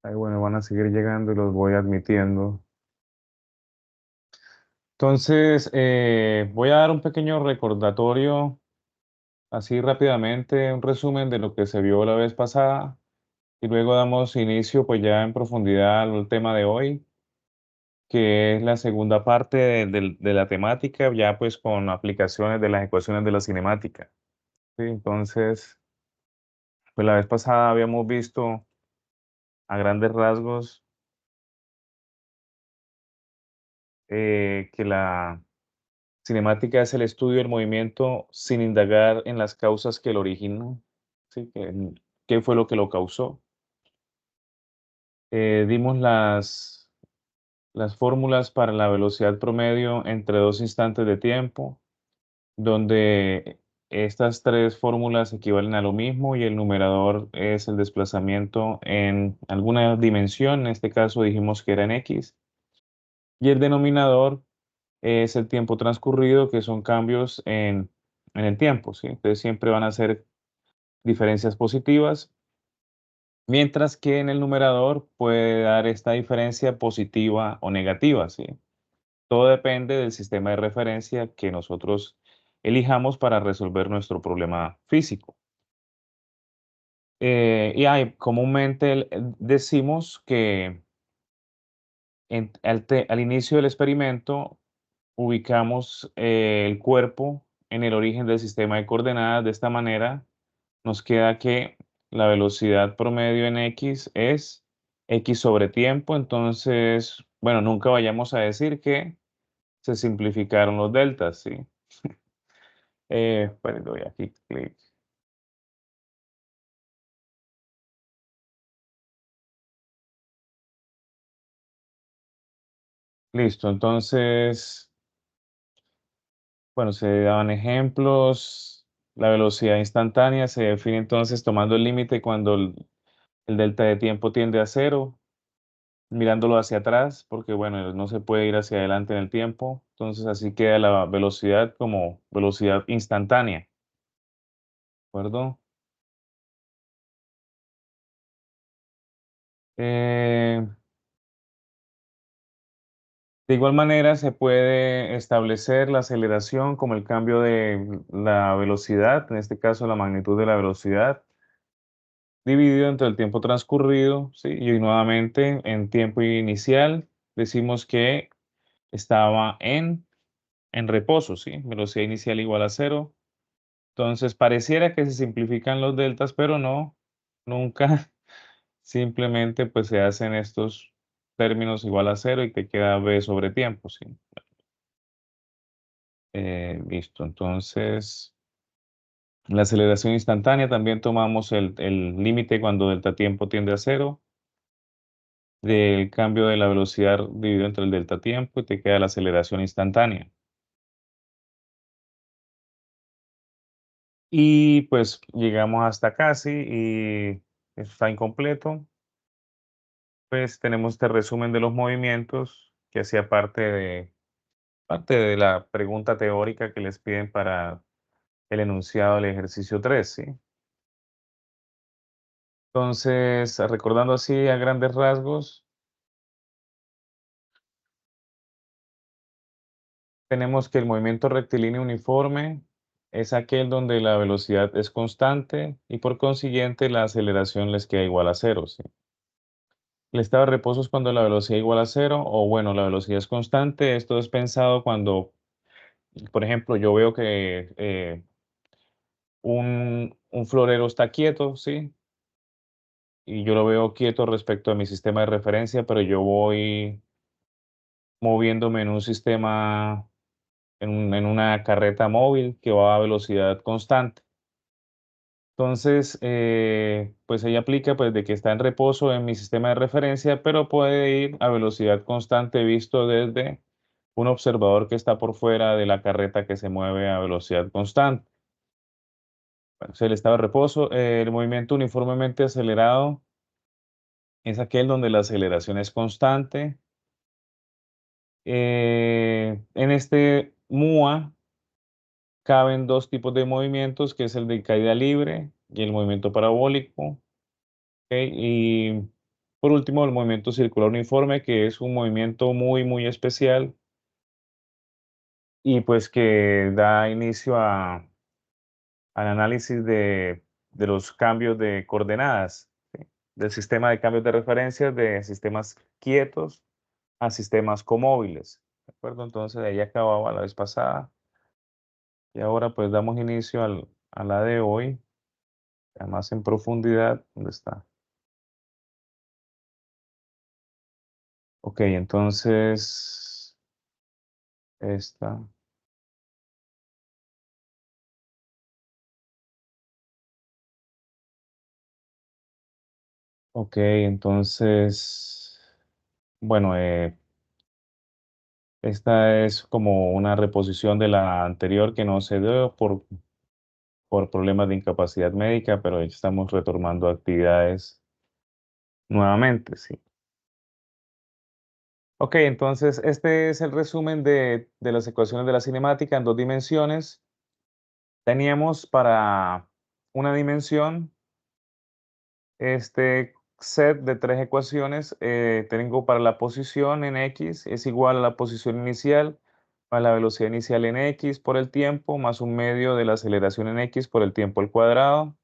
Ahí, bueno, van a seguir llegando y los voy admitiendo. Entonces, voy a dar un pequeño recordatorio, así rápidamente, un resumen de lo que se vio la vez pasada y luego damos inicio pues ya en profundidad al tema de hoy, que es la segunda parte de la temática, ya pues con aplicaciones de las ecuaciones de la cinemática. ¿Sí? Entonces, pues la vez pasada habíamos visto a grandes rasgos que la cinemática es el estudio del movimiento sin indagar en las causas que lo originan, ¿sí? ¿Qué fue lo que lo causó? Dimos las fórmulas para la velocidad promedio entre dos instantes de tiempo, donde estas tres fórmulas equivalen a lo mismo y el numerador es el desplazamiento en alguna dimensión, en este caso dijimos que era en X, y el denominador es el tiempo transcurrido, que son cambios en el tiempo, ¿sí? Entonces siempre van a ser diferencias positivas, mientras que en el numerador puede dar esta diferencia positiva o negativa, ¿sí? Todo depende del sistema de referencia que nosotros elijamos para resolver nuestro problema físico. Comúnmente decimos que al inicio del experimento ubicamos el cuerpo en el origen del sistema de coordenadas. De esta manera nos queda que la velocidad promedio en X es X sobre tiempo. Entonces, bueno, nunca vayamos a decir que se simplificaron los deltas, ¿sí? Bueno, le doy aquí clic. Listo, entonces, bueno, se daban ejemplos. La velocidad instantánea se define entonces tomando el límite cuando el delta de tiempo tiende a cero, mirándolo hacia atrás, porque bueno, no se puede ir hacia adelante en el tiempo. Entonces así queda la velocidad como velocidad instantánea, ¿de acuerdo? Eh, de igual manera se puede establecer la aceleración como el cambio de la velocidad, en este caso la magnitud de la velocidad, dividido entre el tiempo transcurrido, ¿sí? Y nuevamente en tiempo inicial decimos que estaba en reposo, ¿sí? Velocidad inicial igual a cero. Entonces, pareciera que se simplifican los deltas, pero no, nunca. Simplemente pues se hacen estos términos igual a cero y te queda b sobre tiempo, ¿sí? Listo. Entonces, la aceleración instantánea también tomamos el límite cuando delta tiempo tiende a cero del cambio de la velocidad dividido entre el delta tiempo y te queda la aceleración instantánea. Y pues llegamos hasta casi y está incompleto. Pues tenemos este resumen de los movimientos que hacía parte de la pregunta teórica que les piden para el enunciado del ejercicio 3, ¿sí? Entonces, recordando así a grandes rasgos, tenemos que el movimiento rectilíneo uniforme es aquel donde la velocidad es constante y por consiguiente la aceleración les queda igual a cero, ¿sí? El estado de reposo es cuando la velocidad igual a cero o bueno, la velocidad es constante. Esto es pensado cuando, por ejemplo, yo veo que un florero está quieto, ¿sí? Y yo lo veo quieto respecto a mi sistema de referencia, pero yo voy moviéndome en un sistema, en una carreta móvil que va a velocidad constante. Entonces, pues ella aplica pues de que está en reposo en mi sistema de referencia, pero puede ir a velocidad constante visto desde un observador que está por fuera de la carreta que se mueve a velocidad constante. Bueno, si el estado de reposo, el movimiento uniformemente acelerado es aquel donde la aceleración es constante. En este MUA caben dos tipos de movimientos, que es el de caída libre y el movimiento parabólico. ¿Ok? Por último, el movimiento circular uniforme, que es un movimiento muy, muy especial y pues que da inicio al análisis de los cambios de coordenadas, ¿sí? Del sistema de cambios de referencia de sistemas quietos a sistemas comóviles. ¿De acuerdo? Entonces, de ahí acababa la vez pasada y ahora pues damos inicio a la de hoy, ya más en profundidad. ¿Dónde está? Ok, entonces, esta. Ok, entonces, bueno, esta es como una reposición de la anterior que no se dio por problemas de incapacidad médica, pero ya estamos retomando actividades nuevamente, sí. Ok, entonces este es el resumen de las ecuaciones de la cinemática en dos dimensiones. Teníamos para una dimensión este set de tres ecuaciones. Tengo para la posición en x es igual a la posición inicial más la velocidad inicial en x por el tiempo más un medio de la aceleración en x por el tiempo al cuadrado,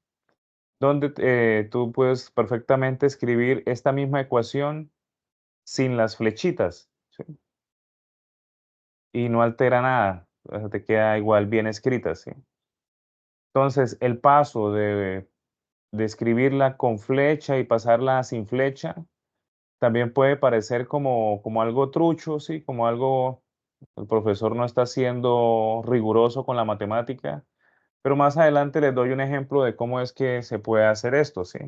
donde tú puedes perfectamente escribir esta misma ecuación sin las flechitas, ¿sí? Y no altera nada, o sea, te queda igual bien escrita, ¿sí? Entonces, el paso de escribirla con flecha y pasarla sin flecha también puede parecer como algo trucho, ¿sí? Como algo, el profesor no está siendo riguroso con la matemática, pero más adelante les doy un ejemplo de cómo es que se puede hacer esto, ¿sí?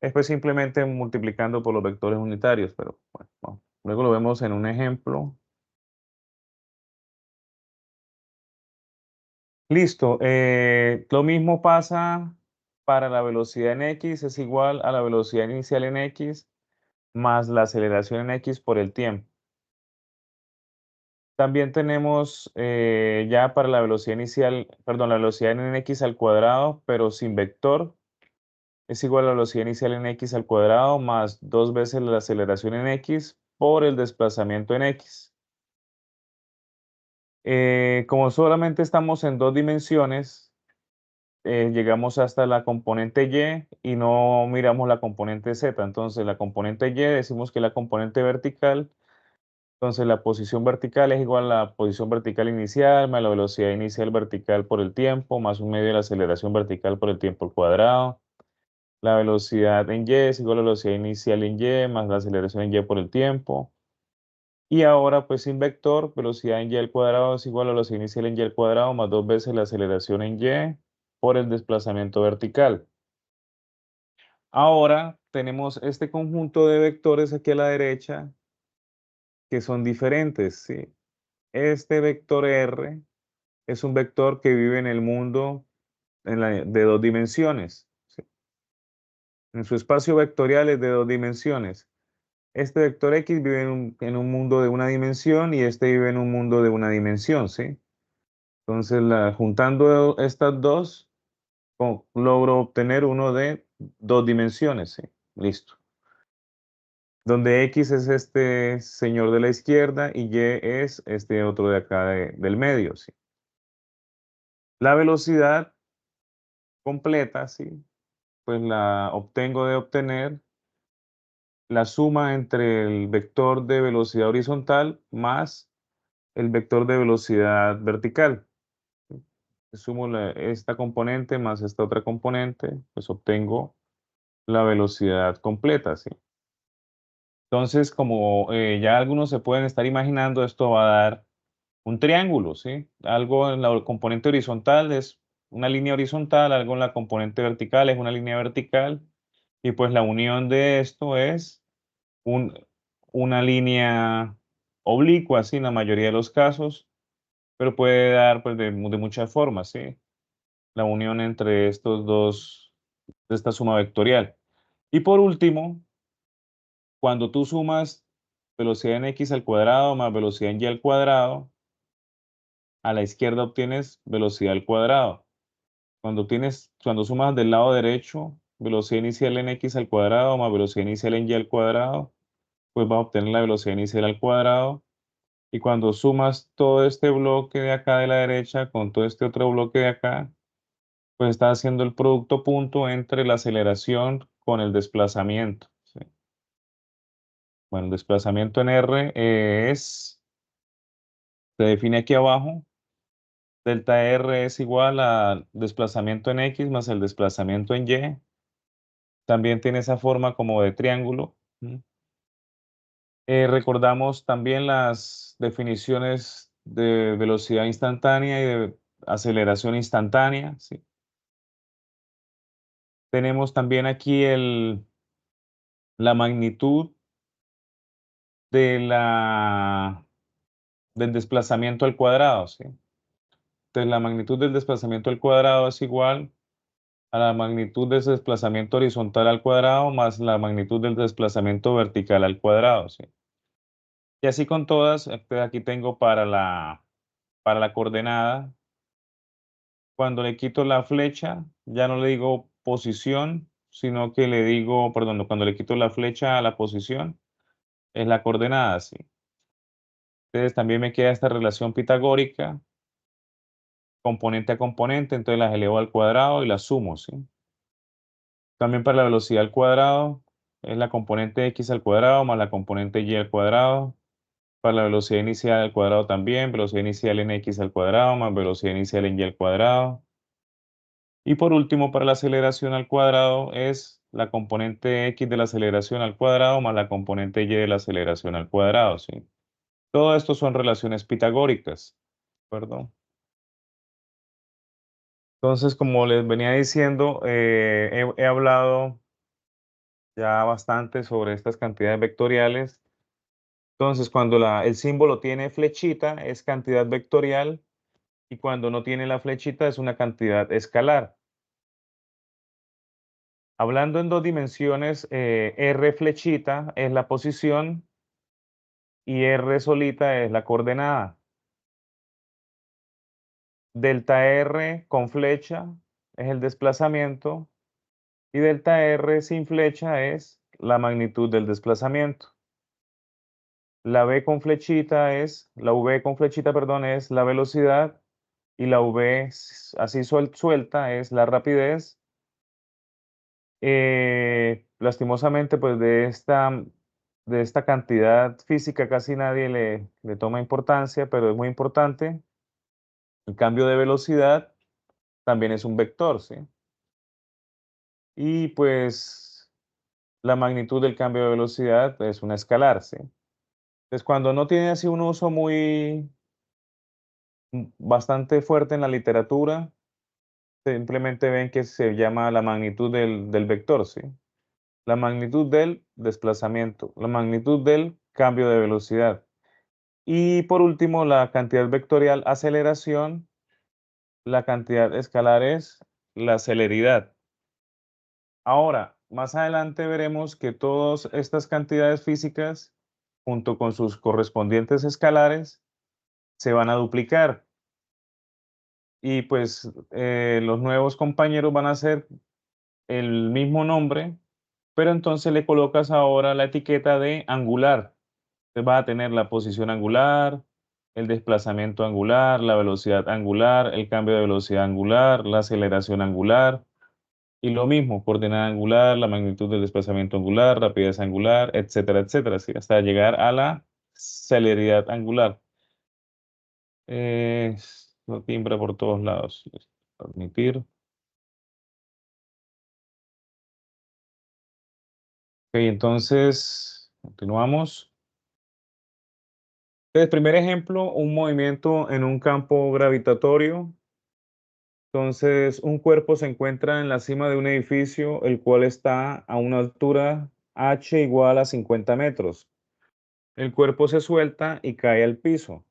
Es pues simplemente multiplicando por los vectores unitarios, pero bueno, luego lo vemos en un ejemplo. Listo, lo mismo pasa para la velocidad en x, es igual a la velocidad inicial en x más la aceleración en x por el tiempo. También tenemos ya para la velocidad inicial, perdón, la velocidad en x al cuadrado, pero sin vector, es igual a la velocidad inicial en x al cuadrado más dos veces la aceleración en x por el desplazamiento en x. Como solamente estamos en dos dimensiones, llegamos hasta la componente y no miramos la componente z. Entonces, la componente y decimos que es la componente vertical. Entonces, la posición vertical es igual a la posición vertical inicial más la velocidad inicial vertical por el tiempo, más un medio de la aceleración vertical por el tiempo al cuadrado. La velocidad en y es igual a la velocidad inicial en y más la aceleración en y por el tiempo. Y ahora, pues sin vector, velocidad en y al cuadrado es igual a velocidad inicial en y al cuadrado más dos veces la aceleración en y por el desplazamiento vertical. Ahora tenemos este conjunto de vectores aquí a la derecha que son diferentes, ¿sí? Este vector R es un vector que vive en el mundo de dos dimensiones, ¿sí? En su espacio vectorial es de dos dimensiones. Este vector X vive en un mundo de una dimensión y este vive en un mundo de una dimensión, ¿sí? Entonces, juntando estas dos, logro obtener uno de dos dimensiones, ¿sí? Listo. Donde X es este señor de la izquierda y Y es este otro de acá del medio, ¿sí? La velocidad completa, ¿sí? Pues la obtengo de obtener la suma entre el vector de velocidad horizontal más el vector de velocidad vertical. ¿Sí? Sumo esta componente más esta otra componente, pues obtengo la velocidad completa, ¿sí? Entonces, como ya algunos se pueden estar imaginando, esto va a dar un triángulo, ¿sí? Algo en la componente horizontal es una línea horizontal, algo en la componente vertical es una línea vertical, y pues la unión de esto es un- una línea oblicua, ¿sí? En la mayoría de los casos, pero puede dar pues, de muchas formas, ¿sí? La unión entre estos dos, de esta suma vectorial. Y por último, cuando tú sumas velocidad en x al cuadrado más velocidad en y al cuadrado, a la izquierda obtienes velocidad al cuadrado. Cuando sumas del lado derecho, velocidad inicial en x al cuadrado más velocidad inicial en y al cuadrado, pues vas a obtener la velocidad inicial al cuadrado. Y cuando sumas todo este bloque de acá de la derecha con todo este otro bloque de acá, pues estás haciendo el producto punto entre la aceleración con el desplazamiento, ¿sí? Bueno, el desplazamiento en R se define aquí abajo. Delta R es igual al desplazamiento en X más el desplazamiento en Y. También tiene esa forma como de triángulo. Recordamos también las definiciones de velocidad instantánea y de aceleración instantánea, ¿sí? Tenemos también aquí la magnitud de del desplazamiento al cuadrado, ¿sí? Entonces, la magnitud del desplazamiento al cuadrado es igual a la magnitud de ese desplazamiento horizontal al cuadrado más la magnitud del desplazamiento vertical al cuadrado, ¿sí? Y así con todas, aquí tengo para la coordenada. Cuando le quito la flecha, ya no le digo posición, sino que le digo, perdón, cuando le quito la flecha a la posición, es la coordenada, ¿sí? Entonces también me queda esta relación pitagórica, componente a componente, entonces las elevo al cuadrado y las sumo, ¿sí? También para la velocidad al cuadrado, es la componente x al cuadrado más la componente y al cuadrado. Para la velocidad inicial al cuadrado también, velocidad inicial en x al cuadrado más velocidad inicial en y al cuadrado. Y por último, para la aceleración al cuadrado es la componente x de la aceleración al cuadrado más la componente y de la aceleración al cuadrado, ¿sí? Todo esto son relaciones pitagóricas, perdón. Entonces, como les venía diciendo, he hablado ya bastante sobre estas cantidades vectoriales. Entonces, cuando el símbolo tiene flechita es cantidad vectorial y cuando no tiene la flechita es una cantidad escalar. Hablando en dos dimensiones, R flechita es la posición y R solita es la coordenada. Delta R con flecha es el desplazamiento y delta R sin flecha es la magnitud del desplazamiento. La V con flechita, perdón, es la velocidad y la V así suelta es la rapidez. Lastimosamente, pues de esta cantidad física casi nadie le toma importancia, pero es muy importante. El cambio de velocidad también es un vector, ¿sí? Y pues la magnitud del cambio de velocidad es una escalar, ¿sí? Entonces, cuando no tiene así un uso bastante fuerte en la literatura, simplemente ven que se llama la magnitud del vector, ¿sí? La magnitud del desplazamiento, la magnitud del cambio de velocidad. Y por último, la cantidad vectorial aceleración, la cantidad escalar es la celeridad. Ahora, más adelante veremos que todas estas cantidades físicas, junto con sus correspondientes escalares, se van a duplicar. Y pues los nuevos compañeros van a ser el mismo nombre, pero entonces le colocas ahora la etiqueta de angular. Entonces vas a tener la posición angular, el desplazamiento angular, la velocidad angular, el cambio de velocidad angular, la aceleración angular. Y lo mismo, coordenada angular, la magnitud del desplazamiento angular, rapidez angular, etcétera, etcétera, ¿sí? Hasta llegar a la celeridad angular. Eh, no timbra por todos lados. Admitir. Ok, entonces, continuamos. Entonces, primer ejemplo, un movimiento en un campo gravitatorio. Entonces, un cuerpo se encuentra en la cima de un edificio, el cual está a una altura h igual a 50 metros. El cuerpo se suelta y cae al piso.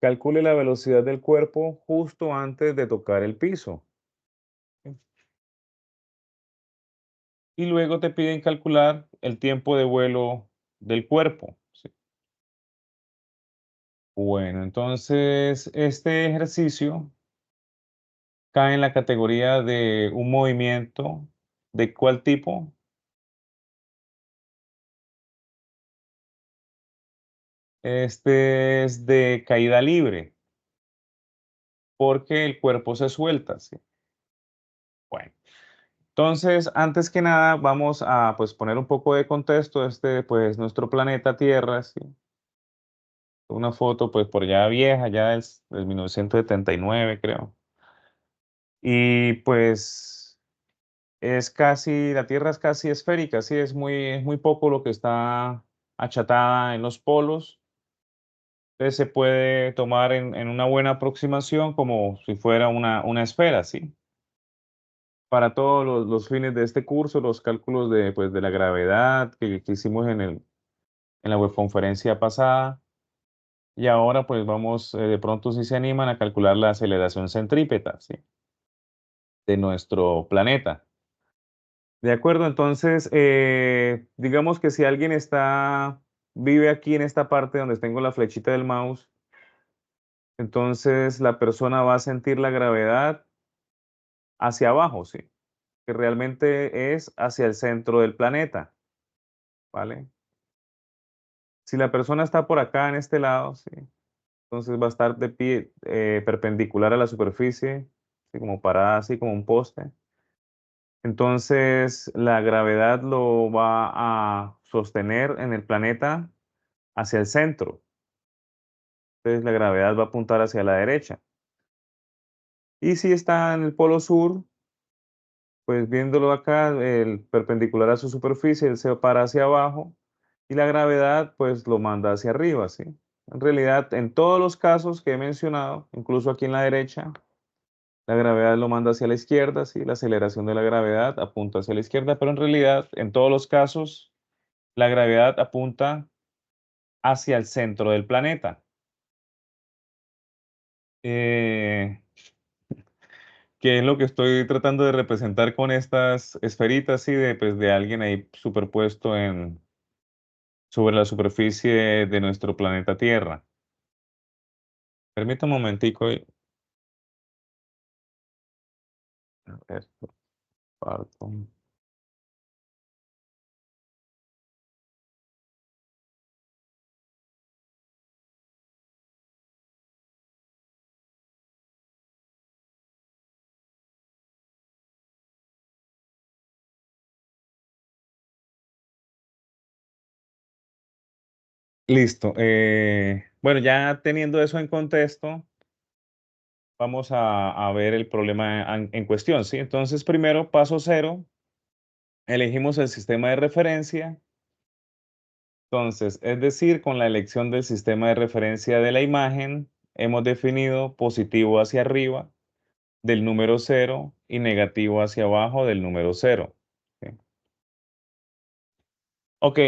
Calcule la velocidad del cuerpo justo antes de tocar el piso. Y luego te piden calcular el tiempo de vuelo del cuerpo, ¿sí? Bueno, entonces este ejercicio cae en la categoría de un movimiento ¿De cuál tipo? Este es de caída libre, porque el cuerpo se suelta, ¿sí? Bueno, entonces, antes que nada, vamos a, pues, poner un poco de contexto. Pues, nuestro planeta Tierra, ¿sí? Una foto, pues, por allá vieja, ya es del 1979, creo. Y, pues, la Tierra es casi esférica, sí, es muy poco lo que está achatada en los polos. Entonces, se puede tomar en una buena aproximación como si fuera una esfera, ¿sí? Para todos los fines de este curso, los cálculos de, pues, de la gravedad que hicimos en la webconferencia pasada. Y ahora, pues, vamos, de pronto, si se animan, a calcular la aceleración centrípeta, ¿sí? De nuestro planeta. De acuerdo, entonces, digamos que si alguien vive aquí en esta parte donde tengo la flechita del mouse, entonces la persona va a sentir la gravedad hacia abajo, ¿sí? Que realmente es hacia el centro del planeta, ¿vale? Si la persona está por acá en este lado, ¿sí? Entonces va a estar de pie, perpendicular a la superficie, así como parada, así como un poste. Entonces la gravedad lo va a sostener en el planeta hacia el centro. Entonces la gravedad va a apuntar hacia la derecha. Y si está en el polo sur, pues viéndolo acá, el perpendicular a su superficie, él se para hacia abajo y la gravedad pues lo manda hacia arriba, ¿sí? En realidad, en todos los casos que he mencionado, incluso aquí en la derecha, la gravedad lo manda hacia la izquierda, ¿sí? La aceleración de la gravedad apunta hacia la izquierda, pero en realidad, en todos los casos, la gravedad apunta hacia el centro del planeta. Eh, ¿Qué es lo que estoy tratando de representar con estas esferitas, sí, de alguien ahí superpuesto sobre la superficie de nuestro planeta Tierra? Permítame un momentico a ver, parto. Listo. Bueno, ya teniendo eso en contexto, vamos a ver el problema en cuestión, ¿sí? Entonces, primero, paso cero, elegimos el sistema de referencia. Entonces, es decir, con la elección del sistema de referencia de la imagen, hemos definido positivo hacia arriba del número cero y negativo hacia abajo del número cero. ¿Sí? Ok,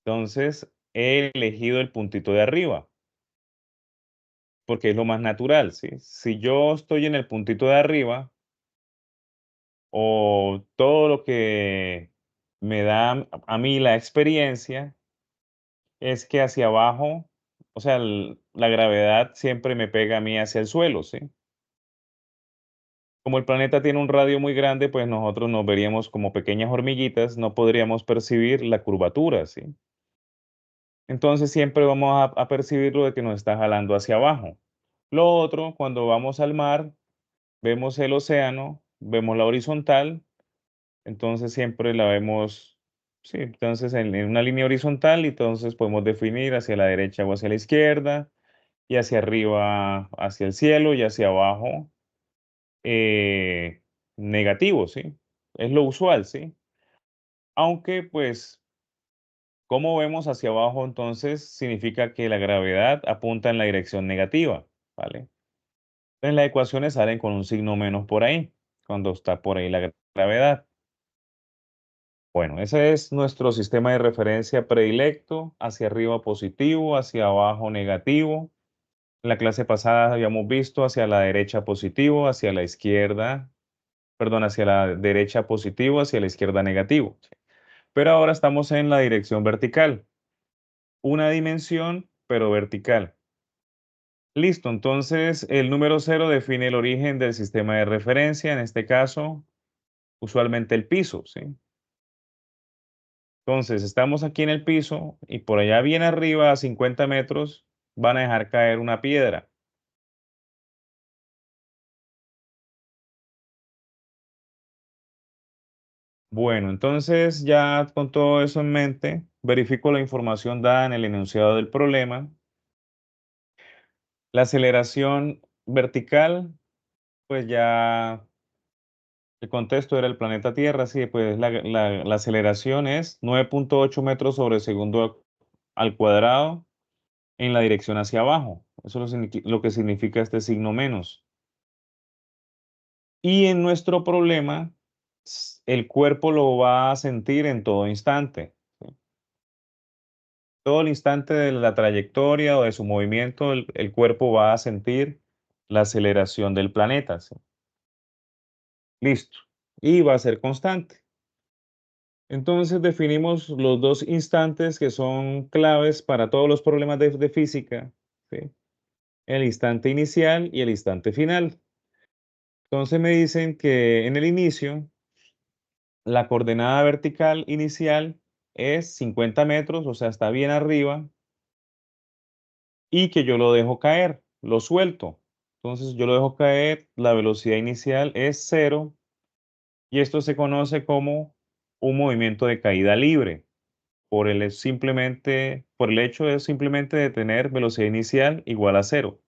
entonces he elegido el puntito de arriba porque es lo más natural, ¿sí? Si yo estoy en el puntito de arriba, o todo lo que me da a mí la experiencia es que hacia abajo, o sea, la gravedad siempre me pega a mí hacia el suelo, ¿sí? Como el planeta tiene un radio muy grande, pues nosotros nos veríamos como pequeñas hormiguitas, no podríamos percibir la curvatura, ¿sí? Entonces siempre vamos a percibirlo de que nos está jalando hacia abajo. Lo otro, cuando vamos al mar, vemos el océano, vemos la horizontal. Entonces siempre la vemos, sí, entonces en una línea horizontal, y entonces podemos definir hacia la derecha o hacia la izquierda, y hacia arriba hacia el cielo, y hacia abajo eh, negativo, ¿sí? Es lo usual, ¿sí? Aunque pues, como vemos hacia abajo, entonces significa que la gravedad apunta en la dirección negativa, ¿vale? Entonces las ecuaciones salen con un signo menos por ahí, cuando está por ahí la gravedad. Bueno, ese es nuestro sistema de referencia predilecto, hacia arriba positivo, hacia abajo negativo. En la clase pasada habíamos visto hacia la derecha positivo, hacia la izquierda, perdón, hacia la derecha positivo, hacia la izquierda negativo. Pero ahora estamos en la dirección vertical, una dimensión, pero vertical. Listo, entonces el número cero define el origen del sistema de referencia, en este caso, usualmente el piso, ¿sí? Entonces, estamos aquí en el piso y por allá bien arriba, a 50 metros, van a dejar caer una piedra. Bueno, entonces ya con todo eso en mente, verifico la información dada en el enunciado del problema. La aceleración vertical, pues ya el contexto era el planeta Tierra, sí, pues la aceleración es 9.8 metros sobre segundo al cuadrado en la dirección hacia abajo. Eso es lo que significa este signo menos. Y en nuestro problema, el cuerpo lo va a sentir en todo instante. ¿Sí? Todo el instante de la trayectoria o de su movimiento, el cuerpo va a sentir la aceleración del planeta. ¿Sí? Listo. Y va a ser constante. Entonces definimos los dos instantes que son claves para todos los problemas de física. ¿Sí? El instante inicial y el instante final. Entonces me dicen que en el inicio la coordenada vertical inicial es 50 metros, o sea, está bien arriba, y que yo lo dejo caer, lo suelto. Entonces yo lo dejo caer, la velocidad inicial es cero, y esto se conoce como un movimiento de caída libre, por el hecho de simplemente de tener velocidad inicial igual a cero.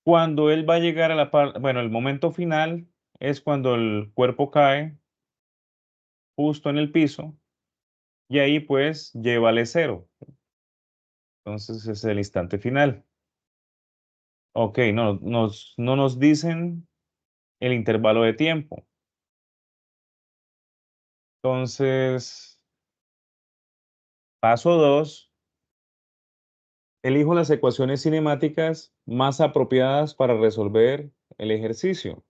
Cuando él va a llegar a bueno, el momento final es cuando el cuerpo cae justo en el piso, y ahí pues llévale cero. Entonces ese es el instante final. Ok, no nos dicen el intervalo de tiempo. Entonces, paso 2, elijo las ecuaciones cinemáticas más apropiadas para resolver el ejercicio.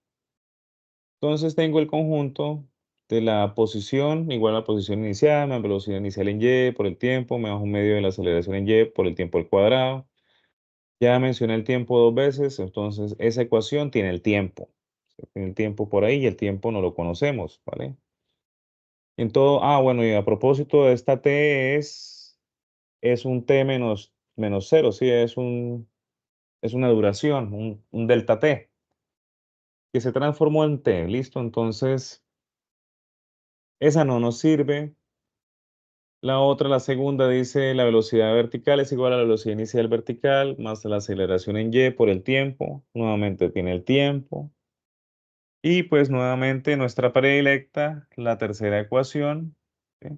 Entonces tengo el conjunto de la posición igual a la posición inicial, más velocidad inicial en y por el tiempo, menos un medio de la aceleración en y por el tiempo al cuadrado. Ya mencioné el tiempo dos veces, entonces esa ecuación tiene el tiempo. Tiene el tiempo por ahí y el tiempo no lo conocemos, ¿vale? En todo, bueno, y a propósito, esta t es un t menos cero, sí, es una duración, un delta t, que se transformó en t, ¿listo? Entonces, esa no nos sirve. La otra, la segunda, dice la velocidad vertical es igual a la velocidad inicial vertical más la aceleración en y por el tiempo. Nuevamente tiene el tiempo. Y pues nuevamente nuestra predilecta, la tercera ecuación, ¿sí?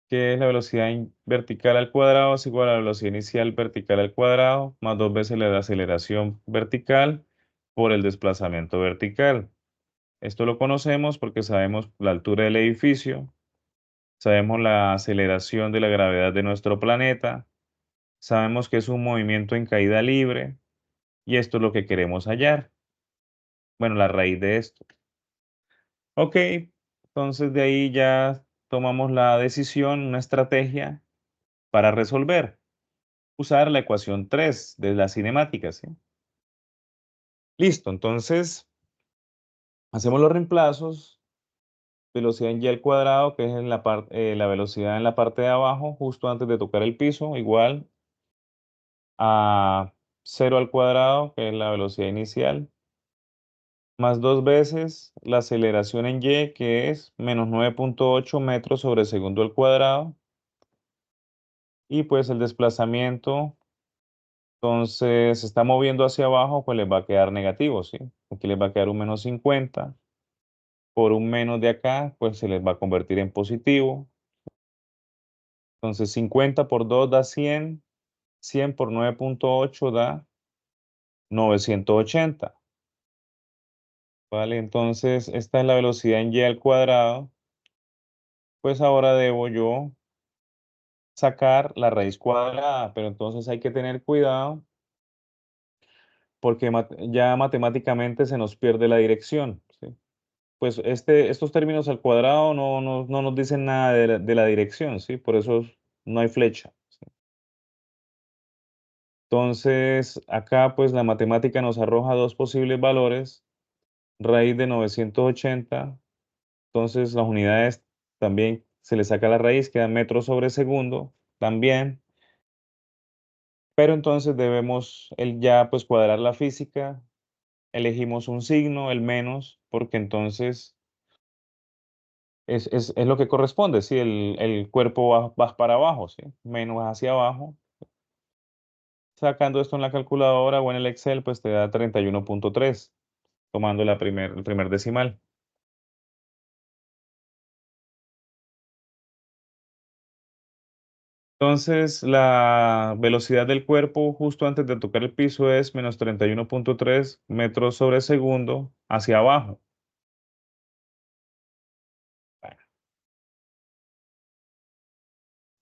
Que es la velocidad vertical al cuadrado es igual a la velocidad inicial vertical al cuadrado más dos veces la aceleración vertical por el desplazamiento vertical. Esto lo conocemos porque sabemos la altura del edificio, sabemos la aceleración de la gravedad de nuestro planeta, sabemos que es un movimiento en caída libre y esto es lo que queremos hallar. Bueno, la raíz de esto. Ok, entonces de ahí ya tomamos la decisión, una estrategia para resolver. Usar la ecuación 3 de la cinemática, ¿sí? Listo, entonces hacemos los reemplazos. Velocidad en y al cuadrado, que es en la velocidad en la parte de abajo, justo antes de tocar el piso, igual a cero al cuadrado, que es la velocidad inicial, más dos veces la aceleración en y, que es menos 9.8 metros sobre segundo al cuadrado, y pues el desplazamiento, entonces se está moviendo hacia abajo, pues les va a quedar negativo, ¿sí? Aquí les va a quedar un menos 50. Por un menos de acá, pues se les va a convertir en positivo. Entonces 50 por 2 da 100, 100 por 9.8 da 980. ¿Vale? Entonces esta es la velocidad en y al cuadrado. Pues ahora debo yo sacar la raíz cuadrada, pero entonces hay que tener cuidado porque ya matemáticamente se nos pierde la dirección, ¿sí? Pues estos términos al cuadrado no nos dicen nada de la dirección, ¿sí? Por eso no hay flecha, ¿sí? Entonces, acá pues la matemática nos arroja dos posibles valores, raíz de 980. Entonces, las unidades también se le saca la raíz, queda metros sobre segundo también. Pero entonces debemos ya pues cuadrar la física. Elegimos un signo, el menos, porque entonces es lo que corresponde, ¿sí? El cuerpo va para abajo, ¿sí? Menos hacia abajo. Sacando esto en la calculadora o en el Excel, pues te da 31.3, tomando el primer decimal. Entonces, la velocidad del cuerpo justo antes de tocar el piso es menos 31.3 metros sobre segundo hacia abajo.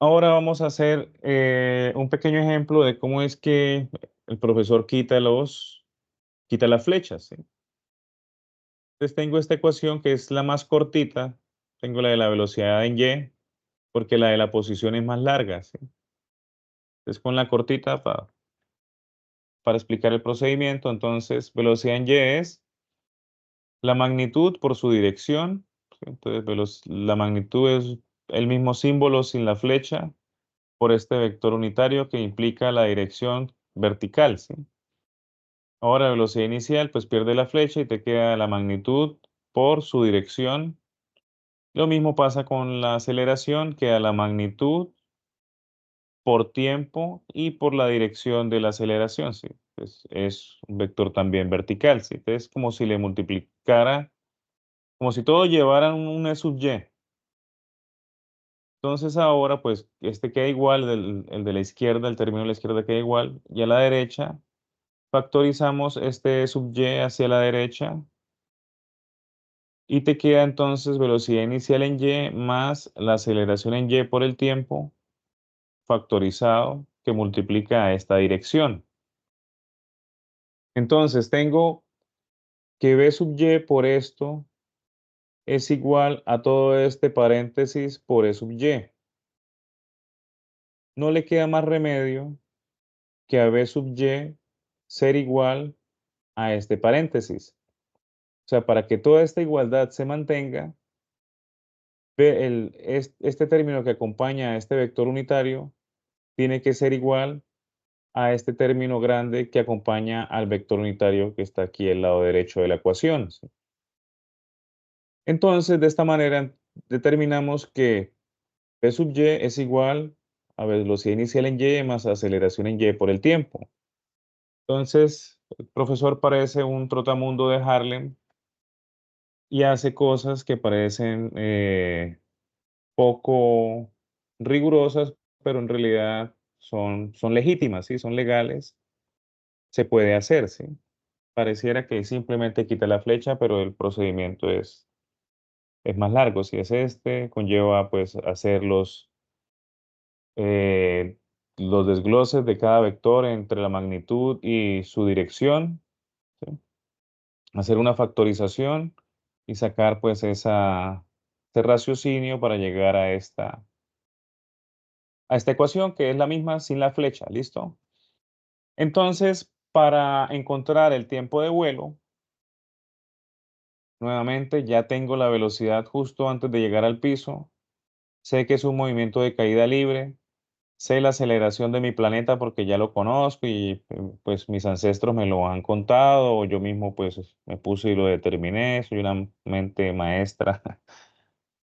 Ahora vamos a hacer un pequeño ejemplo de cómo es que el profesor quita las flechas, ¿sí? Entonces tengo esta ecuación que es la más cortita, tengo la de la velocidad en y, porque la de la posición es más larga, ¿sí? Entonces con la cortita para explicar el procedimiento, entonces velocidad en y es la magnitud por su dirección, ¿sí? Entonces la magnitud es el mismo símbolo sin la flecha por este vector unitario que implica la dirección vertical, ¿sí? Ahora velocidad inicial, pues pierde la flecha y te queda la magnitud por su dirección. Lo mismo pasa con la aceleración, queda la magnitud por tiempo y por la dirección de la aceleración, ¿sí? Es un vector también vertical, ¿sí? Es como si le multiplicara, como si todo llevara un E sub y. Entonces ahora, pues, este queda igual, el de la izquierda, el término de la izquierda queda igual, y a la derecha factorizamos este E sub y hacia la derecha, y te queda entonces velocidad inicial en y más la aceleración en y por el tiempo factorizado que multiplica a esta dirección. Entonces tengo que b sub y por esto es igual a todo este paréntesis por e sub y. No le queda más remedio que a b sub y ser igual a este paréntesis. O sea, para que toda esta igualdad se mantenga, este término que acompaña a este vector unitario tiene que ser igual a este término grande que acompaña al vector unitario que está aquí al lado derecho de la ecuación, ¿sí? Entonces, de esta manera determinamos que P sub y es igual a velocidad inicial en y más aceleración en y por el tiempo. Entonces, el profesor parece un trotamundo de Harlem y hace cosas que parecen poco rigurosas, pero en realidad son legítimas, ¿sí? Son legales, se puede hacer, ¿sí? Pareciera que simplemente quita la flecha, pero el procedimiento es más largo. Si es este, conlleva pues hacer eh, los desgloses de cada vector entre la magnitud y su dirección, ¿sí? Hacer una factorización y sacar pues ese raciocinio para llegar a esta ecuación que es la misma sin la flecha, ¿listo? Entonces, para encontrar el tiempo de vuelo, nuevamente ya tengo la velocidad justo antes de llegar al piso. Sé que es un movimiento de caída libre. Sé la aceleración de mi planeta porque ya lo conozco y pues mis ancestros me lo han contado o yo mismo pues me puse y lo determiné. Soy una mente maestra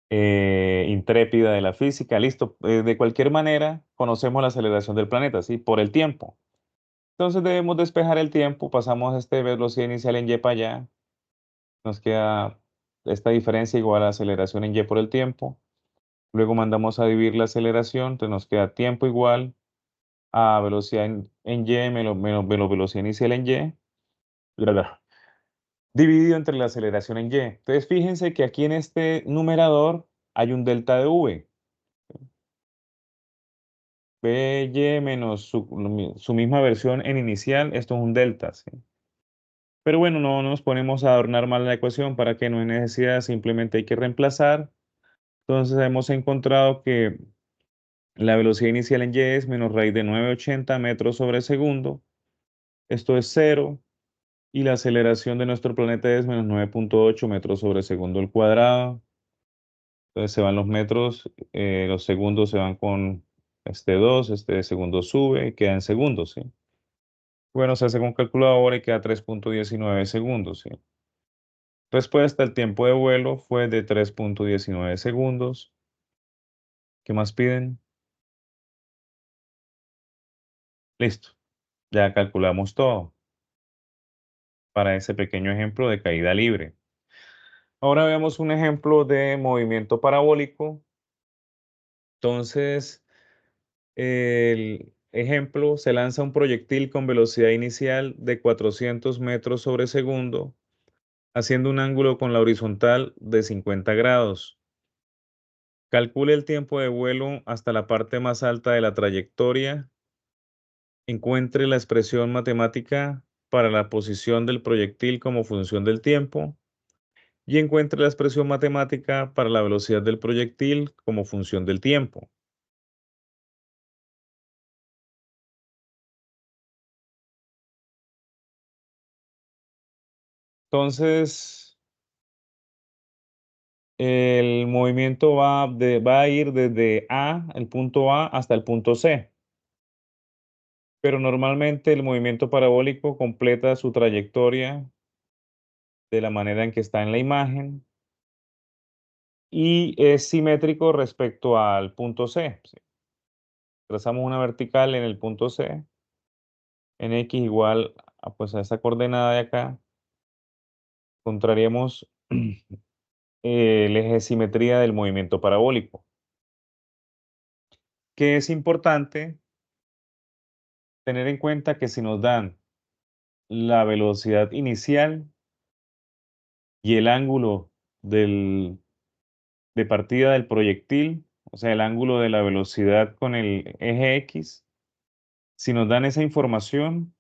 intrépida de la física. Listo. De cualquier manera, conocemos la aceleración del planeta, ¿sí? Por el tiempo. Entonces debemos despejar el tiempo. Pasamos este velocidad inicial en y para allá. Nos queda esta diferencia igual a aceleración en y por el tiempo. Luego mandamos a dividir la aceleración, entonces nos queda tiempo igual a velocidad en y menos velocidad inicial en y, bla, bla, dividido entre la aceleración en y. Entonces fíjense que aquí en este numerador hay un delta de v. Vy menos su misma versión en inicial, esto es un delta, ¿sí? Pero bueno, no nos ponemos a adornar mal la ecuación para que no hay necesidad, simplemente hay que reemplazar. Entonces hemos encontrado que La velocidad inicial en y es menos raíz de 980 metros sobre segundo. Esto es 0. Y la aceleración de nuestro planeta es menos 9.8 metros sobre segundo al cuadrado. Entonces se van los metros, los segundos se van con este 2, este segundo sube y queda en segundos, ¿sí? Bueno, se hace con calculadora y queda 3.19 segundos, ¿sí? Respuesta, el tiempo de vuelo fue de 3.19 segundos. ¿Qué más piden? Listo, ya calculamos todo para ese pequeño ejemplo de caída libre. Ahora veamos un ejemplo de movimiento parabólico. Entonces, el ejemplo, se lanza un proyectil con velocidad inicial de 400 metros sobre segundo, haciendo un ángulo con la horizontal de 50 grados. Calcule el tiempo de vuelo hasta la parte más alta de la trayectoria. Encuentre la expresión matemática para la posición del proyectil como función del tiempo y encuentre la expresión matemática para la velocidad del proyectil como función del tiempo. Entonces, el movimiento va a ir desde el punto A hasta el punto C, pero normalmente el movimiento parabólico completa su trayectoria de la manera en que está en la imagen y es simétrico respecto al punto C. ¿Sí? Trazamos una vertical en el punto C, en X igual a, pues, a esta coordenada de acá, encontraríamos el eje de simetría del movimiento parabólico, que es importante tener en cuenta que si nos dan la velocidad inicial y el ángulo de partida del proyectil, o sea, el ángulo de la velocidad con el eje X, si nos dan esa información,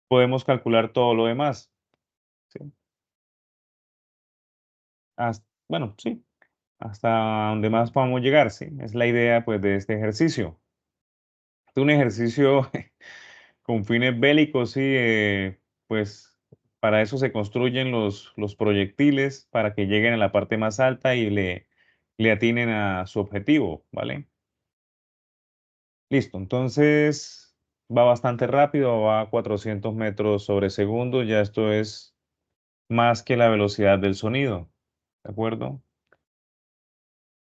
podemos calcular todo lo demás. ¿Sí? Bueno, sí, hasta donde más podamos llegar, ¿sí? Es la idea, pues, de este ejercicio. Es un ejercicio con fines bélicos, sí, pues para eso se construyen los proyectiles, para que lleguen a la parte más alta y le atinen a su objetivo, ¿vale? Listo, entonces va bastante rápido, va a 400 metros sobre segundo, ya esto es más que la velocidad del sonido, ¿de acuerdo?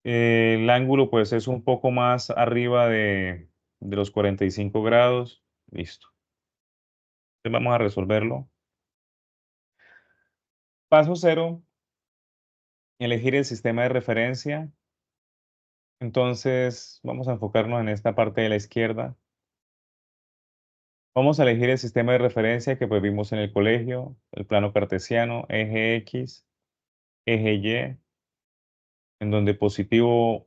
El ángulo pues es un poco más arriba de los 45 grados, listo. Entonces vamos a resolverlo. Paso cero, elegir el sistema de referencia. Entonces, vamos a enfocarnos en esta parte de la izquierda. Vamos a elegir el sistema de referencia que pues vimos en el colegio, el plano cartesiano, eje X, eje Y, en donde positivo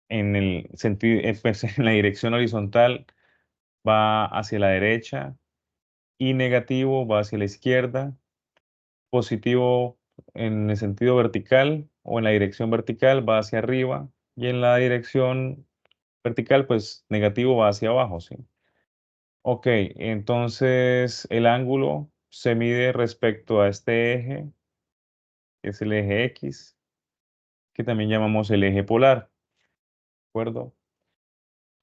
en el sentido, pues, en la dirección horizontal va hacia la derecha y negativo va hacia la izquierda. Positivo en el sentido vertical o en la dirección vertical va hacia arriba y en la dirección vertical, pues negativo va hacia abajo, ¿sí? Ok, entonces el ángulo se mide respecto a este eje, que es el eje X, que también llamamos el eje polar, ¿de acuerdo?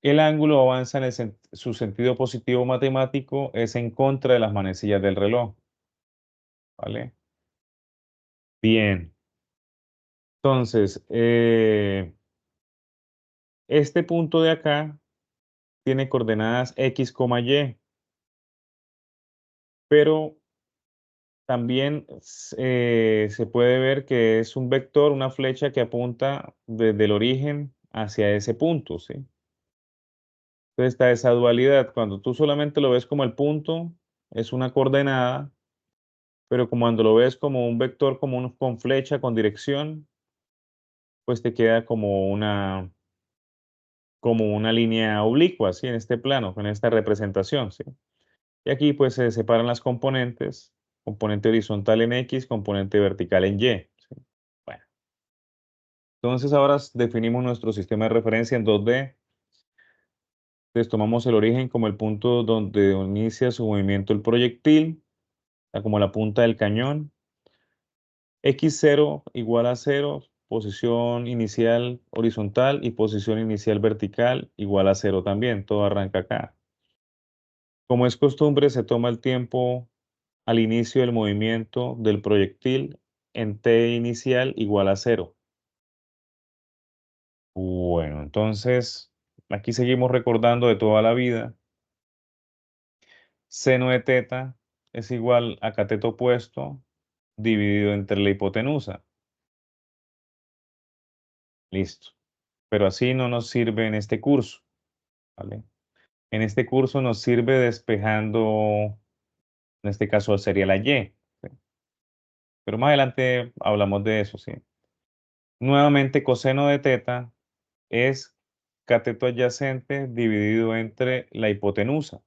El ángulo avanza en su sentido positivo matemático, es en contra de las manecillas del reloj, ¿vale? Bien, entonces, este punto de acá tiene coordenadas X, Y, pero también se puede ver que es un vector, una flecha que apunta desde el origen hacia ese punto, ¿sí? Entonces está esa dualidad. Cuando tú solamente lo ves como el punto, es una coordenada, pero como cuando lo ves como un vector, con flecha, con dirección, pues te queda como una línea oblicua, ¿sí? En este plano, en esta representación, ¿sí? Y aquí pues se separan las componentes, componente horizontal en X, componente vertical en Y. ¿Sí? Bueno, entonces ahora definimos nuestro sistema de referencia en 2D. Entonces tomamos el origen como el punto donde inicia su movimiento el proyectil, o sea, como la punta del cañón. X0 igual a 0, posición inicial horizontal y posición inicial vertical igual a 0 también, todo arranca acá. Como es costumbre, se toma el tiempo al inicio del movimiento del proyectil en t inicial igual a 0. Bueno, entonces aquí seguimos recordando de toda la vida. Seno de teta es igual a cateto opuesto dividido entre la hipotenusa. Listo. Pero así no nos sirve en este curso, ¿vale? En este curso nos sirve despejando, en este caso sería la Y, ¿sí? Pero más adelante hablamos de eso, ¿sí? Nuevamente, coseno de teta es cateto adyacente dividido entre la hipotenusa.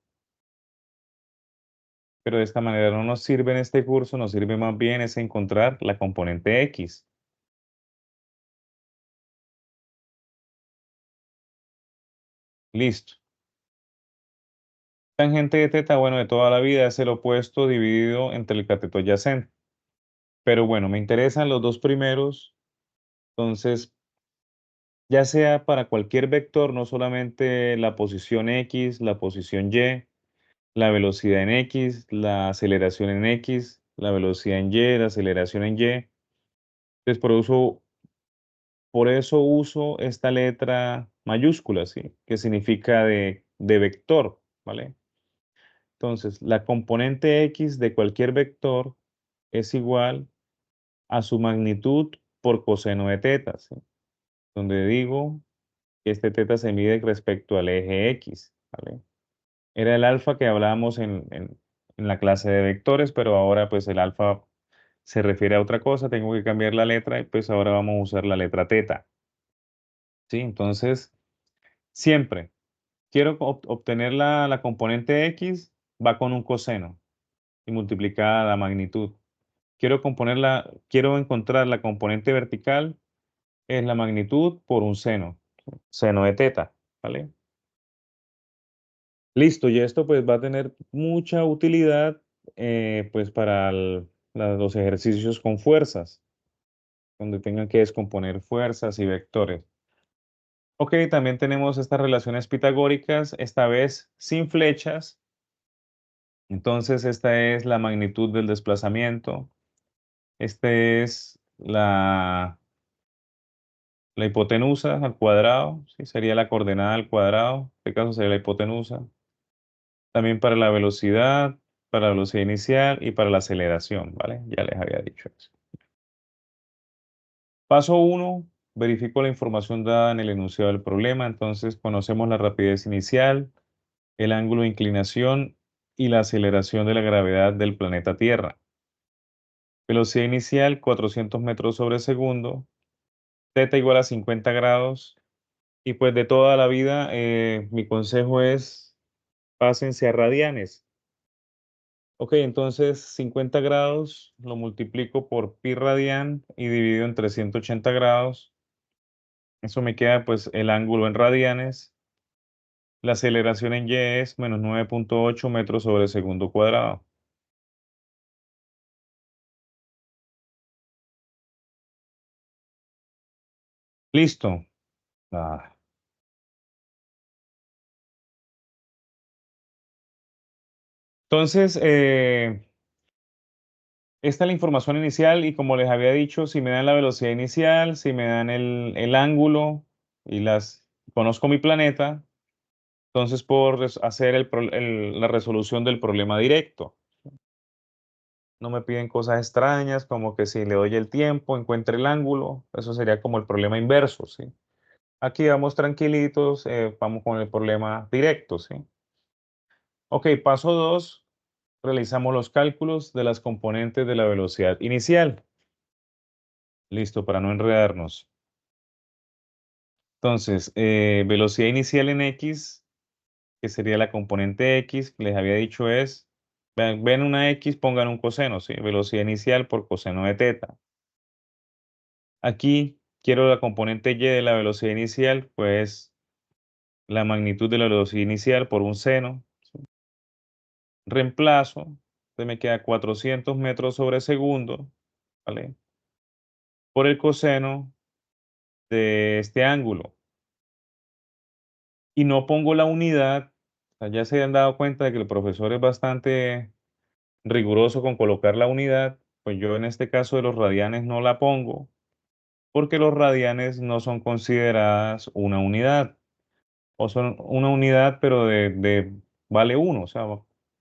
Pero de esta manera no nos sirve en este curso, nos sirve más bien es encontrar la componente X. Listo. Tangente de teta, bueno, de toda la vida es el opuesto dividido entre el cateto adyacente. Pero bueno, me interesan los dos primeros. Entonces, ya sea para cualquier vector, no solamente la posición X, la posición Y, la velocidad en X, la aceleración en X, la velocidad en Y, la aceleración en Y. Entonces, por eso uso esta letra mayúscula, ¿sí? Que significa de vector, ¿vale? Entonces, la componente X de cualquier vector es igual a su magnitud por coseno de teta, ¿sí? Donde digo que este teta se mide respecto al eje X, ¿vale? Era el alfa que hablábamos en la clase de vectores, pero ahora pues el alfa se refiere a otra cosa, tengo que cambiar la letra y pues ahora vamos a usar la letra teta, ¿sí? Entonces, siempre quiero obtener la componente X, va con un coseno y multiplicada la magnitud. Quiero encontrar la componente vertical, es la magnitud por un seno, seno de teta, ¿vale? Listo, y esto pues va a tener mucha utilidad pues para los ejercicios con fuerzas, donde tengan que descomponer fuerzas y vectores. Ok, también tenemos estas relaciones pitagóricas, esta vez sin flechas. Entonces, esta es la magnitud del desplazamiento. Este es la hipotenusa al cuadrado, ¿sí? Sería la coordenada al cuadrado. En este caso sería la hipotenusa. También para la velocidad inicial y para la aceleración, ¿vale? Ya les había dicho eso. Paso uno, verifico la información dada en el enunciado del problema. Entonces, conocemos la rapidez inicial, el ángulo de inclinación y la aceleración de la gravedad del planeta Tierra. Velocidad inicial, 400 metros sobre segundo. Θ igual a 50 grados. Y pues de toda la vida, mi consejo es pásense a radianes. Ok, entonces 50 grados lo multiplico por pi radian y dividido entre 180 grados. Eso me queda pues el ángulo en radianes. La aceleración en y es menos 9,8 metros sobre segundo cuadrado. Listo. Ah. Entonces, esta es la información inicial y como les había dicho, si me dan la velocidad inicial, si me dan el ángulo y conozco mi planeta, entonces puedo hacer la resolución del problema directo. No me piden cosas extrañas como que si le doy el tiempo, encuentre el ángulo, eso sería como el problema inverso, ¿sí? Aquí vamos tranquilitos, vamos con el problema directo, ¿sí? Ok, paso 2, realizamos los cálculos de las componentes de la velocidad inicial. Listo, para no enredarnos. Entonces, velocidad inicial en X, que sería la componente X, que les había dicho es, ven una X, pongan un coseno, ¿sí? Velocidad inicial por coseno de teta. Aquí quiero la componente Y de la velocidad inicial, pues la magnitud de la velocidad inicial por un seno, ¿sí? Reemplazo, entonces me queda 400 metros sobre segundo, ¿vale? Por el coseno de este ángulo. Y no pongo la unidad, o sea, ya se han dado cuenta de que el profesor es bastante riguroso con colocar la unidad, pues yo en este caso de los radianes no la pongo, porque los radianes no son consideradas una unidad, o son una unidad, pero vale uno, o sea,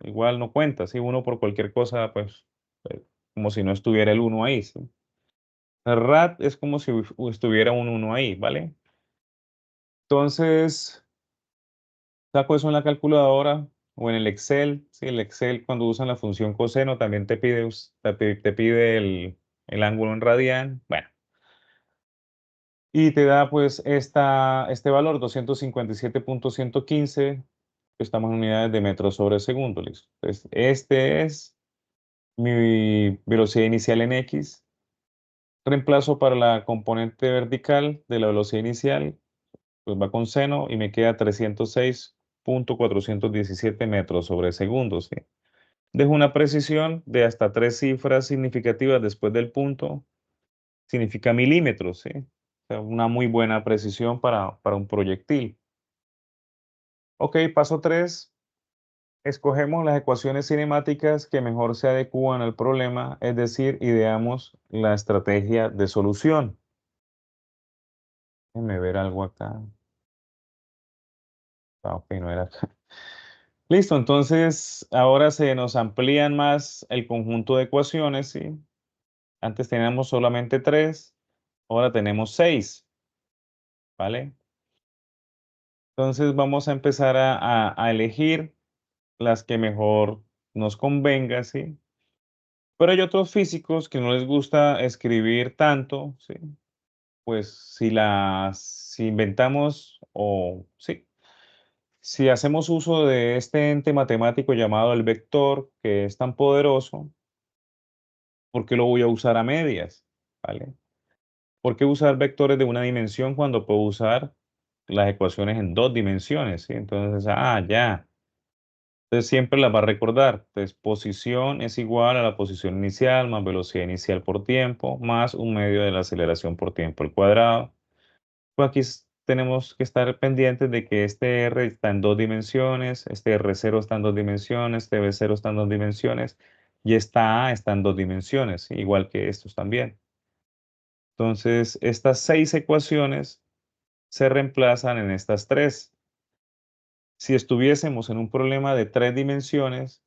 igual no cuenta, si uno por cualquier cosa, pues, como si no estuviera el uno ahí, ¿sí? El rad es como si estuviera un uno ahí, ¿vale? Entonces, saco eso en la calculadora o en el Excel, sí, el Excel cuando usan la función coseno también te pide, te pide el ángulo en radian, bueno, y te da pues este valor 257.115, estamos en unidades de metros sobre segundo, listo. Entonces, este es mi velocidad inicial en X, reemplazo para la componente vertical de la velocidad inicial, pues va con seno y me queda 306.417 metros sobre segundo, ¿sí? Dejo una precisión de hasta 3 cifras significativas después del punto, significa milímetros, ¿sí? O sea, una muy buena precisión para un proyectil. Ok, paso 3. Escogemos las ecuaciones cinemáticas que mejor se adecúan al problema, es decir, ideamos la estrategia de solución. Déjenme ver algo acá. Ah, ok, no era acá. Listo, entonces ahora se nos amplían más el conjunto de ecuaciones, ¿sí? Antes teníamos solamente 3, ahora tenemos 6, ¿vale? Entonces vamos a empezar a elegir las que mejor nos convenga, ¿sí? Pero hay otros físicos que no les gusta escribir tanto, ¿sí? Pues si inventamos o sí, si hacemos uso de este ente matemático llamado el vector, que es tan poderoso, ¿por qué lo voy a usar a medias? ¿Vale? ¿Por qué usar vectores de una dimensión cuando puedo usar las ecuaciones en 2 dimensiones? ¿Sí? Entonces, ya. Entonces siempre las va a recordar. Entonces, posición es igual a la posición inicial más velocidad inicial por tiempo más un medio de la aceleración por tiempo al cuadrado. Pues aquí tenemos que estar pendientes de que este R está en 2 dimensiones, este R0 está en 2 dimensiones, este V0 está en 2 dimensiones y esta A está en 2 dimensiones, ¿sí? Igual que estos también. Entonces, estas 6 ecuaciones se reemplazan en estas 3. Si estuviésemos en un problema de 3 dimensiones,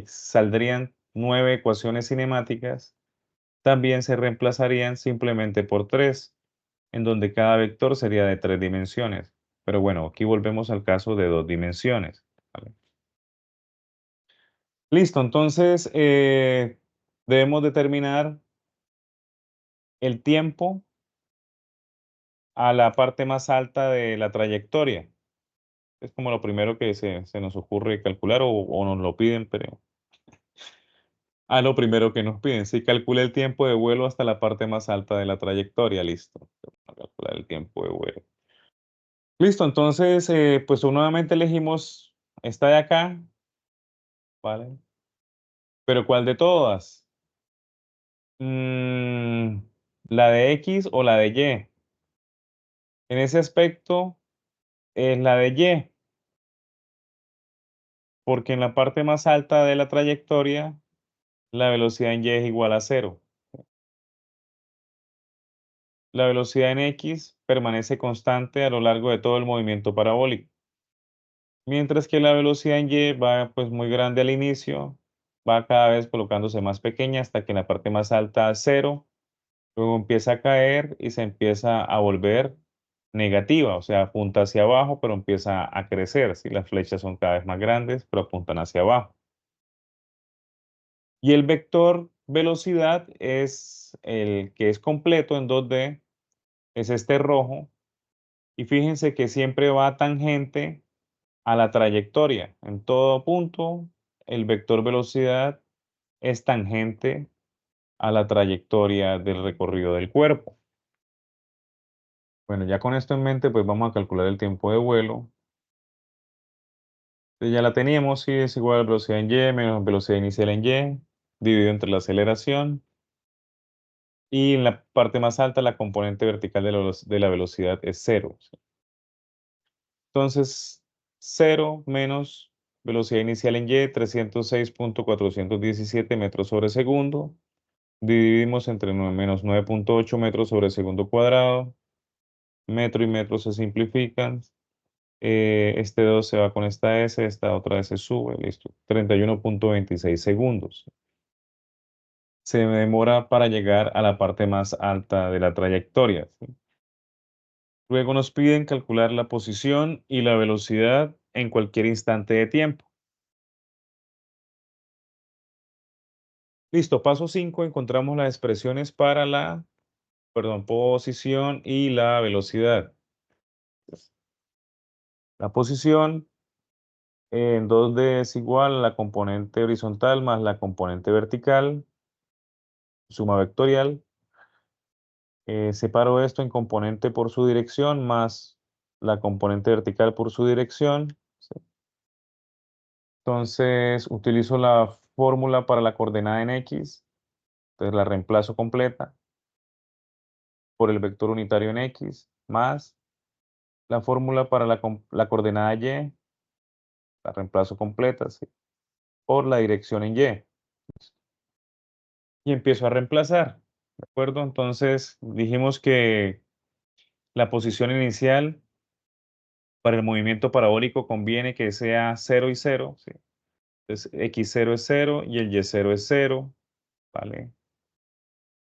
saldrían 9 ecuaciones cinemáticas, también se reemplazarían simplemente por 3, en donde cada vector sería de 3 dimensiones. Pero bueno, aquí volvemos al caso de 2 dimensiones, ¿vale? Listo, entonces debemos determinar el tiempo a la parte más alta de la trayectoria. Es como lo primero que se nos ocurre calcular o nos lo piden, pero lo primero que nos piden. Si calcula el tiempo de vuelo hasta la parte más alta de la trayectoria, listo. Vamos a calcular el tiempo de vuelo. Listo, entonces, pues nuevamente elegimos esta de acá, ¿vale? Pero ¿cuál de todas? Mm, ¿La de X o la de Y? En ese aspecto es la de Y, porque en la parte más alta de la trayectoria, la velocidad en Y es igual a 0. La velocidad en X permanece constante a lo largo de todo el movimiento parabólico, mientras que la velocidad en Y va pues muy grande al inicio, va cada vez colocándose más pequeña hasta que en la parte más alta 0, luego empieza a caer y se empieza a volver negativa, o sea, apunta hacia abajo, pero empieza a crecer, ¿sí? Las flechas son cada vez más grandes, pero apuntan hacia abajo. Y el vector velocidad es el que es completo en 2D, es este rojo, y fíjense que siempre va tangente a la trayectoria. En todo punto, el vector velocidad es tangente a la trayectoria del recorrido del cuerpo. Bueno, ya con esto en mente, pues vamos a calcular el tiempo de vuelo. Ya la teníamos, sí, es igual a velocidad en y menos velocidad inicial en y, dividido entre la aceleración. Y en la parte más alta, la componente vertical de la velocidad es cero. Entonces, cero menos velocidad inicial en y, 306.417 metros sobre segundo. Dividimos entre menos 9.8 metros sobre segundo cuadrado. Metro y metro se simplifican. Este 2 se va con esta S, esta otra S sube, listo. 31.26 segundos. Se demora para llegar a la parte más alta de la trayectoria, ¿sí? Luego nos piden calcular la posición y la velocidad en cualquier instante de tiempo. Listo, paso 5, encontramos las expresiones para la, perdón, posición y la velocidad. La posición en 2D es igual a la componente horizontal más la componente vertical, suma vectorial. Separo esto en componente por su dirección más la componente vertical por su dirección, ¿sí? Entonces utilizo la fórmula para la coordenada en X, entonces la reemplazo completa por el vector unitario en X más la fórmula para la coordenada Y, la reemplazo completa, ¿sí? Por la dirección en Y. Y empiezo a reemplazar, ¿de acuerdo? Entonces dijimos que la posición inicial para el movimiento parabólico conviene que sea 0 y 0, ¿sí? Entonces, x0 es 0 y el y0 es 0, ¿vale?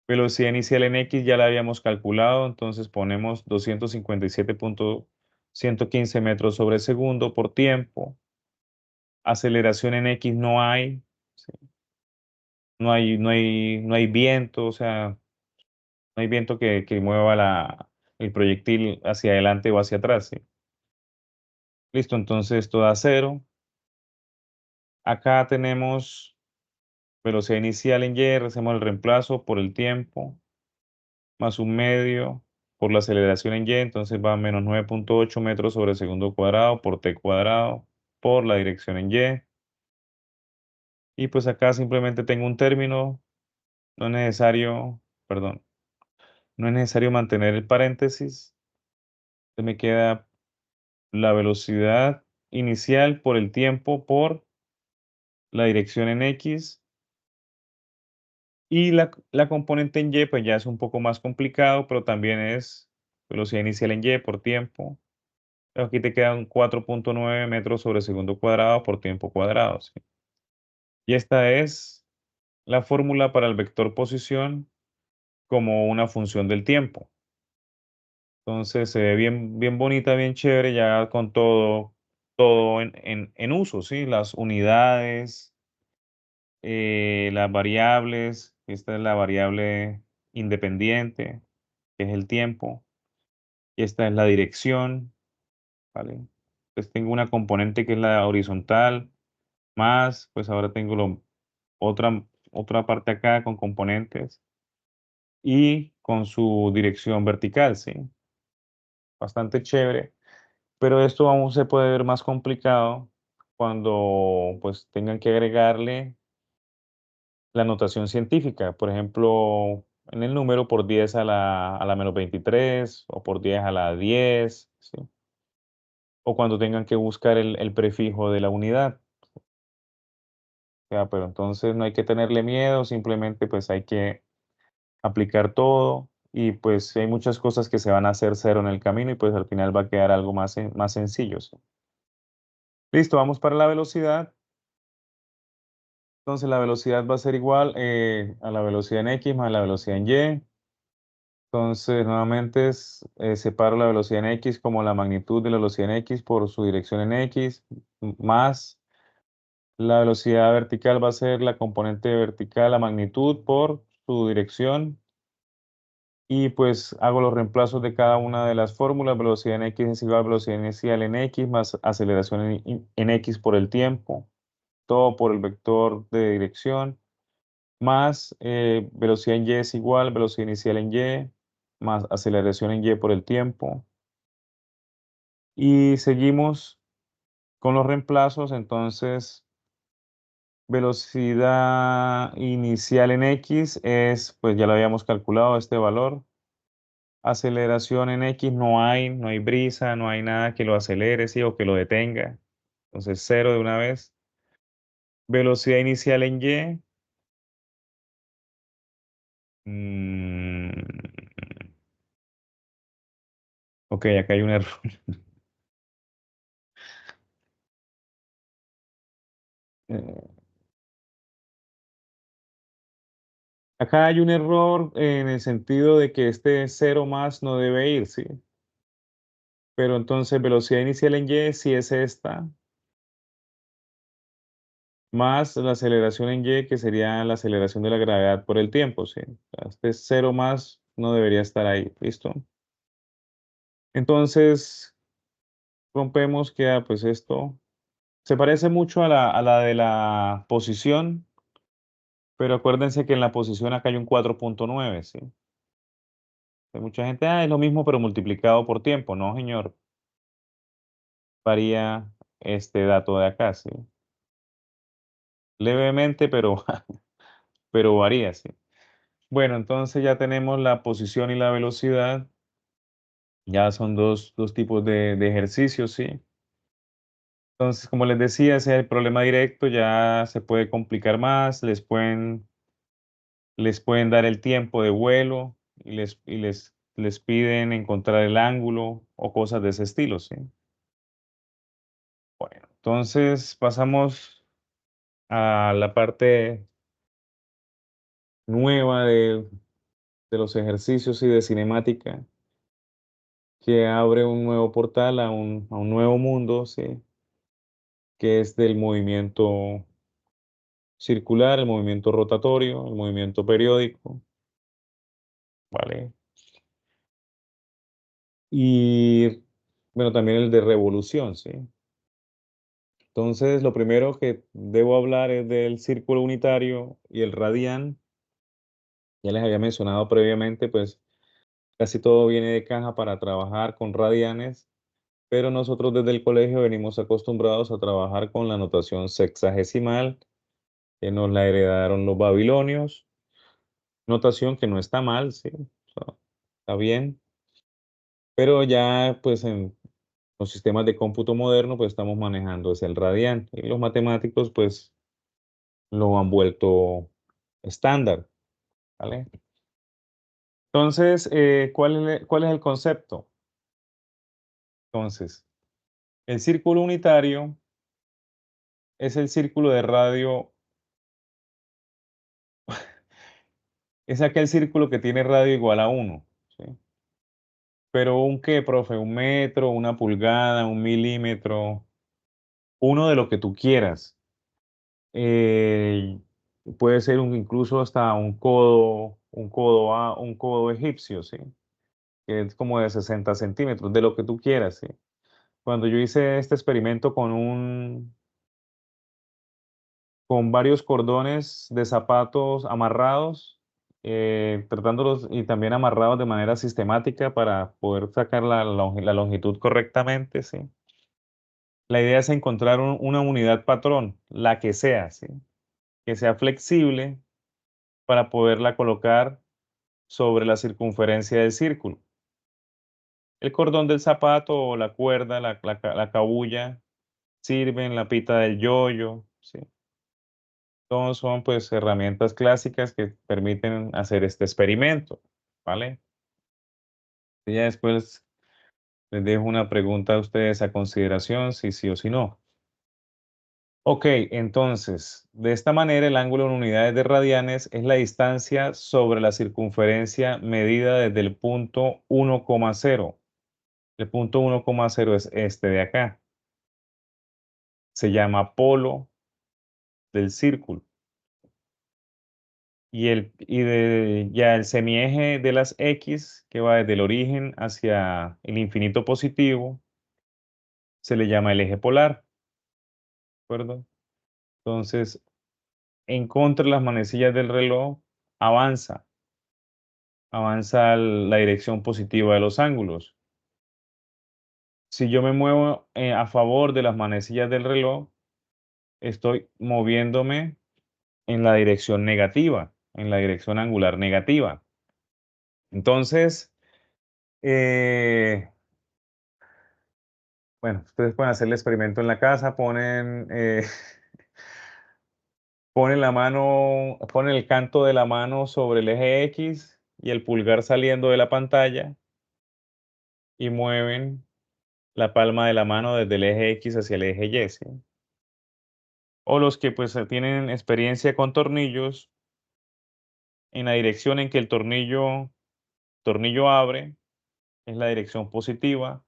Velocidad inicial en x ya la habíamos calculado, entonces ponemos 257.115 metros sobre segundo por tiempo. Aceleración en x no hay, ¿sí? No hay viento, o sea, no hay viento que mueva el proyectil hacia adelante o hacia atrás, ¿sí? Listo, entonces esto da 0. Acá tenemos velocidad inicial en y, hacemos el reemplazo por el tiempo, más un medio por la aceleración en y, entonces va a menos 9.8 metros sobre segundo cuadrado por t cuadrado por la dirección en y. Y pues acá simplemente tengo un término, no es necesario, perdón, no es necesario mantener el paréntesis. Entonces me queda la velocidad inicial por el tiempo por la dirección en X. Y la componente en Y, pues ya es un poco más complicado, pero también es velocidad inicial en Y por tiempo. Pero aquí te quedan 4.9 metros sobre segundo cuadrado por tiempo cuadrado, ¿sí? Y esta es la fórmula para el vector posición como una función del tiempo. Entonces se ve bien, bien bonita, bien chévere, ya con todo en uso, ¿sí? Las unidades, las variables, esta es la variable independiente, que es el tiempo, y esta es la dirección, ¿vale? Entonces tengo una componente que es la horizontal, más, pues ahora tengo otra parte acá con componentes y con su dirección vertical, ¿sí? Bastante chévere, pero esto aún se puede ver más complicado cuando pues tengan que agregarle la notación científica, por ejemplo, en el número por 10 a la menos 23 o por 10 a la 10, ¿sí? O cuando tengan que buscar el prefijo de la unidad. Ya, pero entonces no hay que tenerle miedo, simplemente pues hay que aplicar todo y pues hay muchas cosas que se van a hacer cero en el camino y pues al final va a quedar algo más sencillo, ¿sí? Listo, vamos para la velocidad. Entonces la velocidad va a ser igual a la velocidad en X más la velocidad en Y. Entonces, nuevamente separo la velocidad en X como la magnitud de la velocidad en X por su dirección en X, más la velocidad vertical va a ser la componente vertical, la magnitud por su dirección. Y pues hago los reemplazos de cada una de las fórmulas. Velocidad en X es igual a velocidad inicial en X más aceleración en X por el tiempo, todo por el vector de dirección, más velocidad en Y es igual velocidad inicial en Y más aceleración en Y por el tiempo. Y seguimos Con los reemplazos, entonces, velocidad inicial en X es, pues ya lo habíamos calculado, este valor. Aceleración en X no hay brisa, no hay nada que lo acelere, sí, o que lo detenga. Entonces, cero de una vez. Velocidad inicial en Y. mm, ok, acá hay un error. Eh, Acá hay un error en el sentido de que este cero más no debe ir, ¿sí? Pero entonces velocidad inicial en Y sí es esta, más la aceleración en Y, que sería la aceleración de la gravedad por el tiempo, ¿sí? O sea, este cero más no debería estar ahí, ¿listo? Entonces, rompemos, queda pues esto. Se parece mucho a la de la posición, pero acuérdense que en la posición acá hay un 4,9, ¿sí? Hay mucha gente, es lo mismo, pero multiplicado por tiempo. No, señor, varía este dato de acá, ¿sí? Levemente, pero, pero varía, ¿sí? Bueno, entonces ya tenemos la posición y la velocidad. Ya son dos tipos de ejercicios, ¿sí? Entonces, como les decía, ese es el problema directo, ya se puede complicar más, les pueden dar el tiempo de vuelo y les piden encontrar el ángulo o cosas de ese estilo, ¿sí? Bueno, entonces pasamos a la parte nueva de los ejercicios y de cinemática, que abre un nuevo portal a un nuevo mundo, ¿sí? Que es del movimiento circular, el movimiento rotatorio, el movimiento periódico, ¿vale? Y bueno, también el de revolución, ¿sí? Entonces, lo primero que debo hablar es del círculo unitario y el radián. Ya les había mencionado previamente, pues casi todo viene de caja para trabajar con radianes, pero nosotros desde el colegio venimos acostumbrados a trabajar con la notación sexagesimal, que nos la heredaron los babilonios, notación que no está mal, sí, o sea, está bien, pero ya pues en los sistemas de cómputo moderno pues estamos manejando es el radián y los matemáticos pues lo han vuelto estándar, ¿vale? Entonces, cuál es el concepto? Entonces, el círculo unitario es el círculo de radio, es aquel círculo que tiene radio igual a uno, ¿sí? Pero ¿un qué, profe? ¿Un metro, una pulgada, un milímetro? Uno de lo que tú quieras. Eh, Puede ser incluso hasta un codo egipcio, ¿sí? Que es como de 60 centímetros, de lo que tú quieras, ¿sí? Cuando yo hice este experimento con varios cordones de zapatos amarrados, tratándolos y también amarrados de manera sistemática para poder sacar la longitud correctamente, ¿sí? La idea es encontrar una unidad patrón, la que sea, ¿sí? Que sea flexible para poderla colocar sobre la circunferencia del círculo. El cordón del zapato o la cuerda, la cabulla, sirven, la pita del yoyo, ¿sí? Todos son pues herramientas clásicas que permiten hacer este experimento, ¿vale? Y ya después les dejo una pregunta a ustedes a consideración, si sí o si no. Ok, entonces, de esta manera el ángulo en unidades de radianes es la distancia sobre la circunferencia medida desde el punto 1,0. El punto 1,0 es este de acá. Se llama polo del círculo. Ya el semieje de las X, que va desde el origen hacia el infinito positivo, se le llama el eje polar, ¿de acuerdo? Entonces, en contra de las manecillas del reloj, avanza, avanza la dirección positiva de los ángulos. Si yo me muevo a favor de las manecillas del reloj, estoy moviéndome en la dirección negativa, en la dirección angular negativa. Entonces, eh, bueno, ustedes pueden hacer el experimento en la casa, ponen la mano, ponen el canto de la mano sobre el eje X y el pulgar saliendo de la pantalla y mueven la palma de la mano desde el eje X hacia el eje Y, ¿sí? O los que pues tienen experiencia con tornillos, en la dirección en que el tornillo abre es la dirección positiva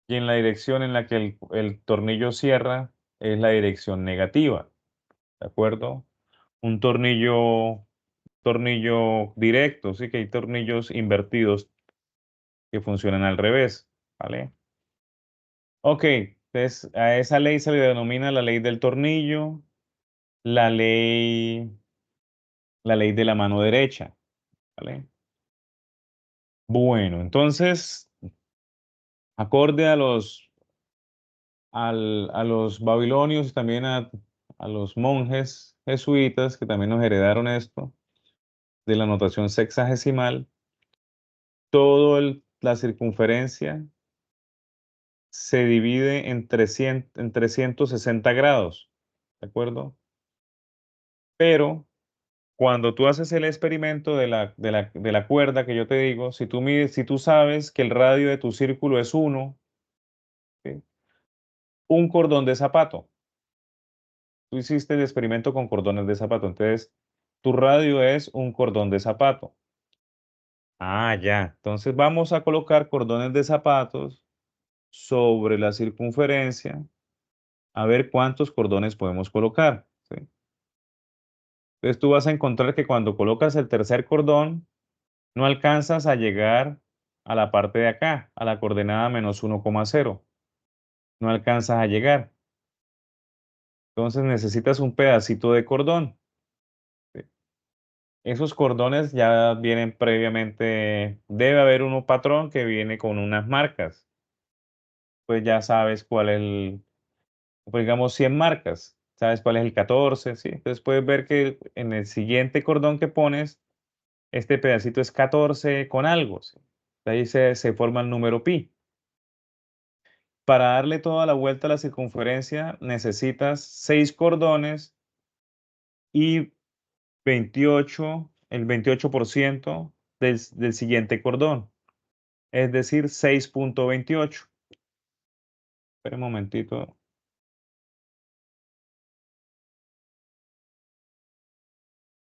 y en la dirección en la que el tornillo cierra es la dirección negativa, ¿de acuerdo? Un tornillo directo, sí que hay tornillos invertidos que funcionan al revés, ¿vale? Ok, entonces a esa ley se le denomina la ley del tornillo, la ley, la ley de la mano derecha, ¿vale? Bueno, entonces, acorde a los babilonios y también a los monjes jesuitas que también nos heredaron esto de la notación sexagesimal, la circunferencia se divide en 360 grados, ¿de acuerdo? Pero cuando tú haces el experimento de la cuerda que yo te digo, si tú sabes que el radio de tu círculo es 1, un cordón de zapato. Tú hiciste el experimento con cordones de zapato, entonces tu radio es un cordón de zapato. Ah, ya. Entonces vamos a colocar cordones de zapatos sobre la circunferencia a ver cuántos cordones podemos colocar, ¿sí? Entonces tú vas a encontrar que cuando colocas el tercer cordón, no alcanzas a llegar a la parte de acá, a la coordenada -1,0. No alcanzas a llegar. Entonces necesitas un pedacito de cordón, ¿sí? Esos cordones ya vienen previamente, debe haber un patrón que viene con unas marcas. Pues ya sabes cuál es pues digamos 100 marcas, sabes cuál es el 14, ¿sí? Entonces puedes ver que en el siguiente cordón que pones, este pedacito es 14 con algo, ¿sí? De ahí se forma el número pi. Para darle toda la vuelta a la circunferencia necesitas 6 cordones y 28% del siguiente cordón, es decir, 6,28. Espera un momentito.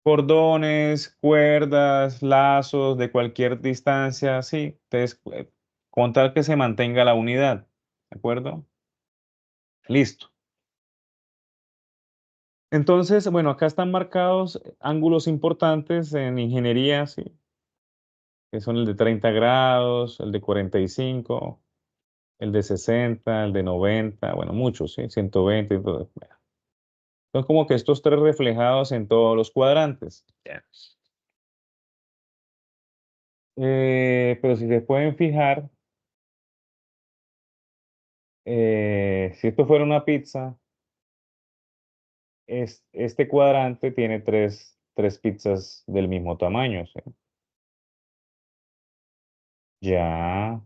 Cordones, cuerdas, lazos de cualquier distancia, sí. Entonces, con tal que se mantenga la unidad, ¿de acuerdo? Listo. Entonces, bueno, acá están marcados ángulos importantes en ingeniería, sí, que son el de 30 grados, el de 45, el de 60, el de 90, bueno, muchos, sí, 120 y todo. Bueno, son como que estos tres reflejados en todos los cuadrantes. Ya. Pero si se pueden fijar, si esto fuera una pizza, este cuadrante tiene tres pizzas del mismo tamaño, ¿sí? Ya.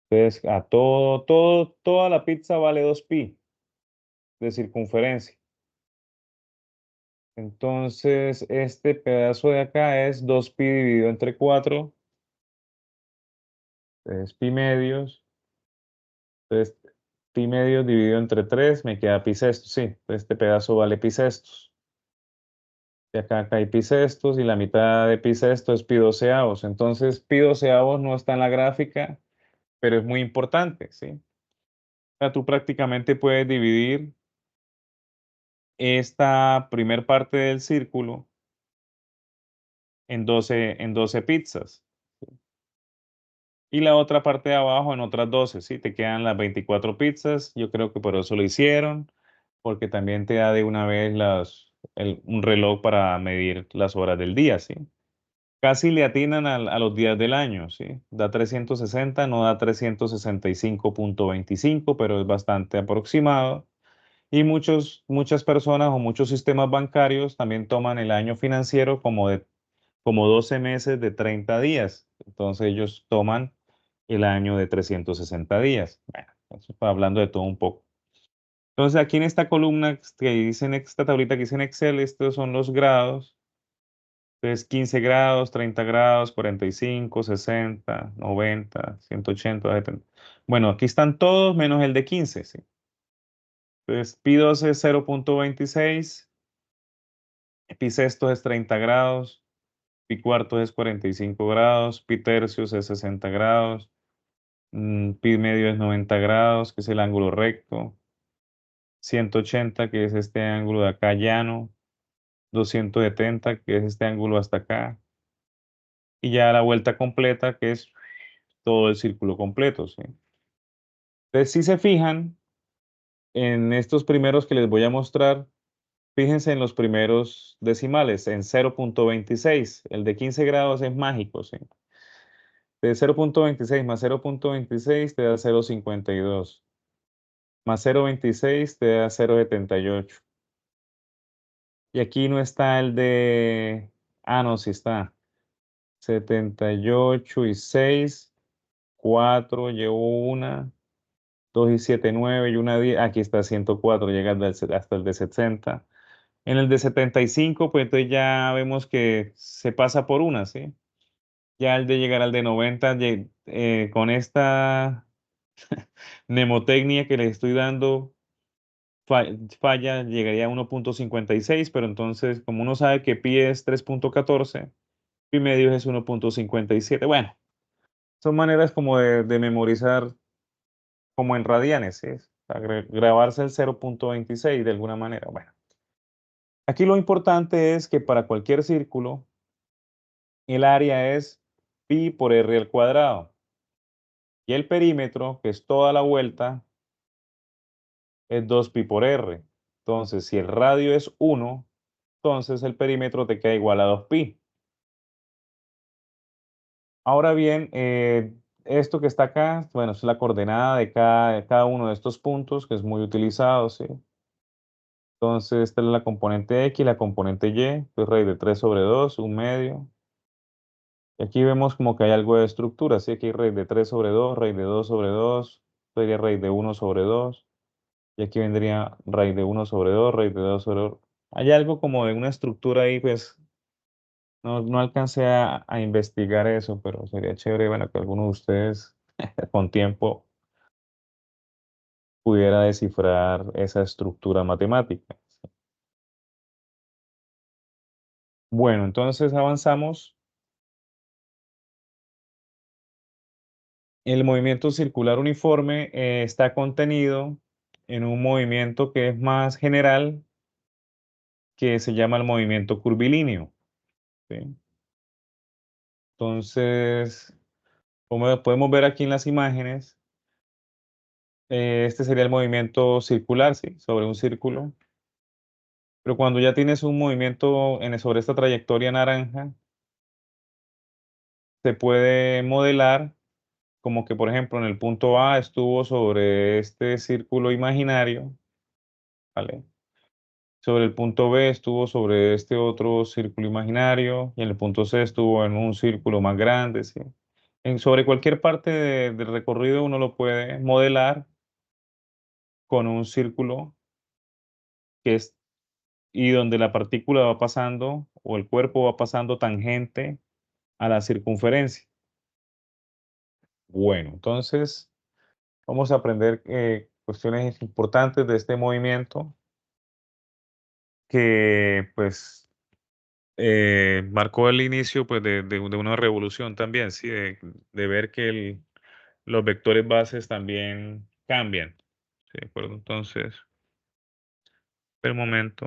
Entonces, toda la pizza vale 2 pi de circunferencia. Entonces, este pedazo de acá es 2 pi dividido entre 4, es pi medios. Entonces, pi medios dividido entre 3 me queda pi sextos, sí. Entonces, este pedazo vale pi sextos. Y acá hay pi sextos y la mitad de pi sextos es pi doceavos. Entonces, pi doceavos no está en la gráfica, pero es muy importante, ¿sí? O sea, tú prácticamente puedes dividir esta primer parte del círculo en doce pizzas, ¿sí? Y la otra parte de abajo en otras 12, ¿sí? Te quedan las 24 pizzas. Yo creo que por eso lo hicieron, porque también te da de una vez un reloj para medir las horas del día, ¿sí? casi le atinan a los días del año, ¿sí? Da 360, no da 365.25, pero es bastante aproximado. Y muchas personas o muchos sistemas bancarios también toman el año financiero como 12 meses de 30 días. Entonces ellos toman el año de 360 días. Bueno, eso está hablando de todo un poco. Entonces aquí en esta columna que dice en esta tablita que dice en Excel, estos son los grados. Entonces 15 grados, 30 grados, 45, 60, 90, 180, 70. Bueno, aquí están todos menos el de 15, ¿sí? Entonces pi 2 es 0.26, pi sextos es 30 grados, pi cuartos es 45 grados, pi tercios es 60 grados, pi medio es 90 grados, que es el ángulo recto, 180, que es este ángulo de acá llano, 270, que es este ángulo hasta acá, y ya la vuelta completa, que es todo el círculo completo, ¿sí? Entonces, si se fijan en estos primeros que les voy a mostrar, fíjense en los primeros decimales, en 0.26. El de 15 grados es mágico, ¿sí? De 0.26 más 0.26 te da 0.52. Más 0.26 te da 0.78. Y aquí no está el de... Ah, no, sí está. 78 y 6, 4, llevo una, 2 y 7, 9 y una 10. Aquí está 104, llega hasta el de 60. En el de 75, pues entonces ya vemos que se pasa por una, ¿sí? Ya al de llegar al de 90, con esta mnemotecnia que les estoy dando, falla, llegaría a 1.56, pero entonces, como uno sabe que pi es 3.14, pi medio es 1.57. Bueno, son maneras como de memorizar como en radianes, ¿sí? O sea, grabarse el 0.26 de alguna manera. Bueno, aquí lo importante es que para cualquier círculo, el área es pi por r al cuadrado. Y el perímetro, que es toda la vuelta, es 2 pi por r. Entonces, si el radio es 1, entonces el perímetro te queda igual a 2 pi. Ahora bien, esto que está acá, bueno, es la coordenada de cada uno de estos puntos, que es muy utilizado, ¿sí? Entonces, esta es la componente X, la componente Y, pues raíz de 3 sobre 2, un medio. Y aquí vemos como que hay algo de estructura, ¿sí? Aquí hay raíz de 3 sobre 2, raíz de 2 sobre 2, sería raíz de 1 sobre 2. Y aquí vendría raíz de 1 sobre 2, raíz de 2 sobre 2. Hay algo como de una estructura ahí, pues no alcancé a investigar eso, pero sería chévere, bueno, que alguno de ustedes con tiempo pudiera descifrar esa estructura matemática. Bueno, entonces avanzamos. El movimiento circular uniforme está contenido en un movimiento que es más general, que se llama el movimiento curvilíneo, ¿sí? Entonces, como podemos ver aquí en las imágenes, este sería el movimiento circular, ¿sí? Sobre un círculo. Pero cuando ya tienes un movimiento sobre esta trayectoria naranja, se puede modelar como que, por ejemplo, en el punto A estuvo sobre este círculo imaginario, ¿vale? Sobre el punto B estuvo sobre este otro círculo imaginario y en el punto C estuvo en un círculo más grande, ¿sí? Sobre cualquier parte del recorrido uno lo puede modelar con un círculo que es y donde la partícula va pasando o el cuerpo va pasando tangente a la circunferencia. Bueno, entonces vamos a aprender cuestiones importantes de este movimiento que pues marcó el inicio pues, de una revolución también, ¿sí? De ver que los vectores bases también cambian. ¿Sí? ¿De acuerdo? Entonces, el momento.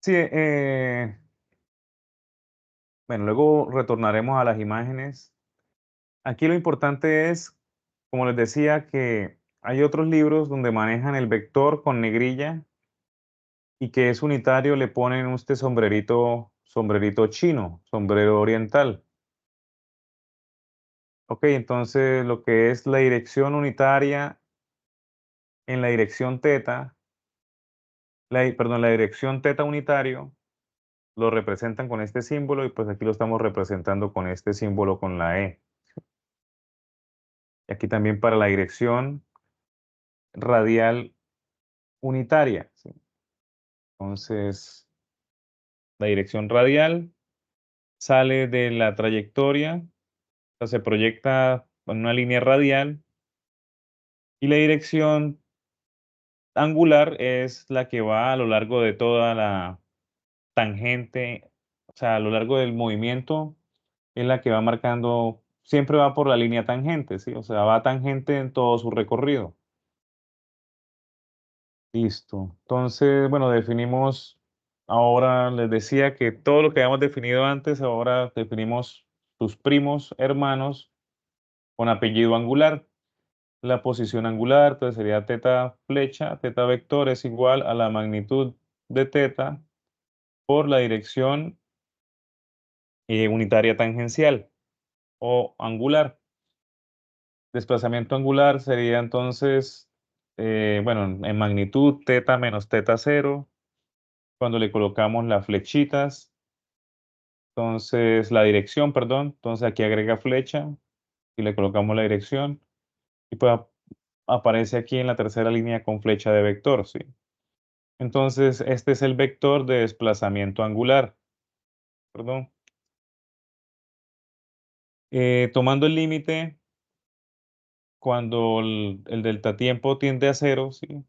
Sí, bueno, luego retornaremos a las imágenes. Aquí lo importante es, como les decía, que hay otros libros donde manejan el vector con negrilla y que es unitario, le ponen este sombrerito chino, sombrero oriental. Ok, entonces lo que es la dirección unitaria en la dirección teta, perdón, la dirección teta unitario, lo representan con este símbolo y pues aquí lo estamos representando con este símbolo con la E. Y aquí también para la dirección radial unitaria, ¿sí? Entonces, la dirección radial sale de la trayectoria, o sea, se proyecta con una línea radial y la dirección angular es la que va a lo largo de toda la tangente, o sea, a lo largo del movimiento es la que va marcando, siempre va por la línea tangente, ¿sí? O sea, va tangente en todo su recorrido. Listo. Entonces, bueno, definimos, ahora les decía que todo lo que habíamos definido antes, ahora definimos sus primos hermanos con apellido angular. La posición angular, entonces sería teta flecha, teta vector es igual a la magnitud de teta por la dirección unitaria tangencial o angular. Desplazamiento angular sería entonces, bueno, en magnitud teta menos teta cero, cuando le colocamos las flechitas, entonces la dirección, perdón, entonces aquí agrega flecha y le colocamos la dirección y pues aparece aquí en la tercera línea con flecha de vector, ¿sí? Entonces este es el vector de desplazamiento angular, perdón. Tomando el límite cuando el delta tiempo tiende a cero, ¿sí?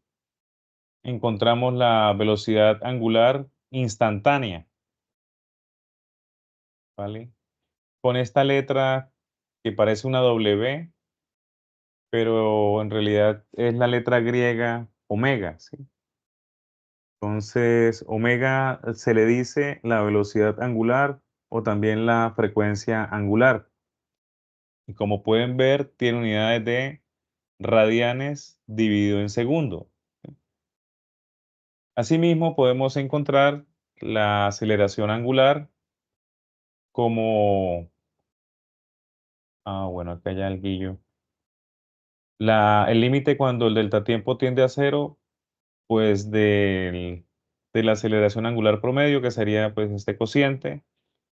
Encontramos la velocidad angular instantánea, ¿vale? Con esta letra que parece una W, pero en realidad es la letra griega omega, ¿sí? Entonces, omega se le dice la velocidad angular o también la frecuencia angular. Y como pueden ver, tiene unidades de radianes dividido en segundo. Asimismo, podemos encontrar la aceleración angular como, bueno, acá ya el guillo. El límite cuando el delta tiempo tiende a cero, pues de la aceleración angular promedio, que sería pues este cociente,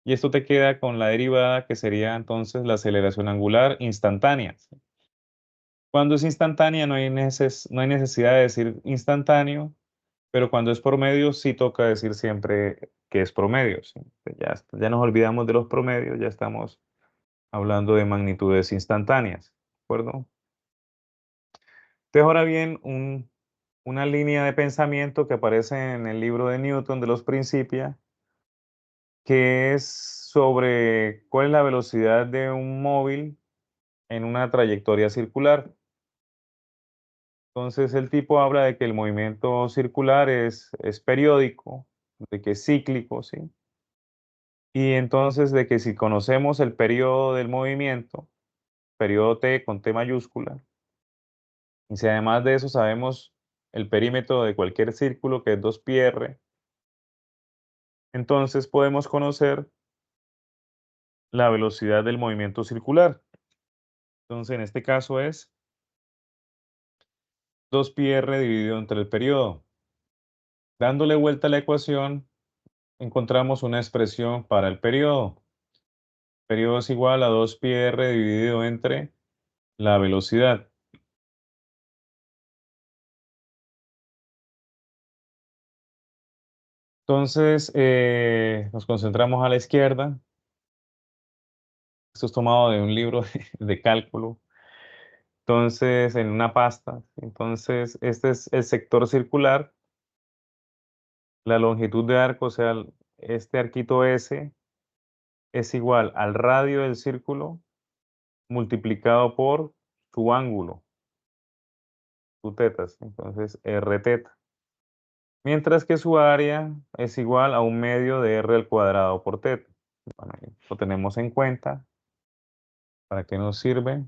y esto te queda con la derivada, que sería entonces la aceleración angular instantánea. Cuando es instantánea no hay necesidad de decir instantáneo, pero cuando es promedio sí toca decir siempre que es promedio, ¿sí? Ya nos olvidamos de los promedios, ya estamos hablando de magnitudes instantáneas, ¿de acuerdo? Entonces, ahora bien, una línea de pensamiento que aparece en el libro de Newton de los Principia, que es sobre cuál es la velocidad de un móvil en una trayectoria circular. Entonces, el tipo habla de que el movimiento circular es periódico, de que es cíclico, ¿sí? Y entonces de que si conocemos el periodo del movimiento, periodo t con t mayúscula, y si además de eso sabemos el perímetro de cualquier círculo que es 2πr, entonces podemos conocer la velocidad del movimiento circular. Entonces en este caso es 2πr dividido entre el periodo. Dándole vuelta a la ecuación, encontramos una expresión para el periodo. El periodo es igual a 2πr dividido entre la velocidad. Entonces, nos concentramos a la izquierda. Esto es tomado de un libro de cálculo. Entonces, en una pasta. Entonces, este es el sector circular. La longitud de arco, o sea, este arquito S es igual al radio del círculo multiplicado por su ángulo, su tetas. Entonces, R teta. mientras que su área es igual a un medio de r al cuadrado por θ. Bueno, ahí lo tenemos en cuenta. ¿Para qué nos sirve?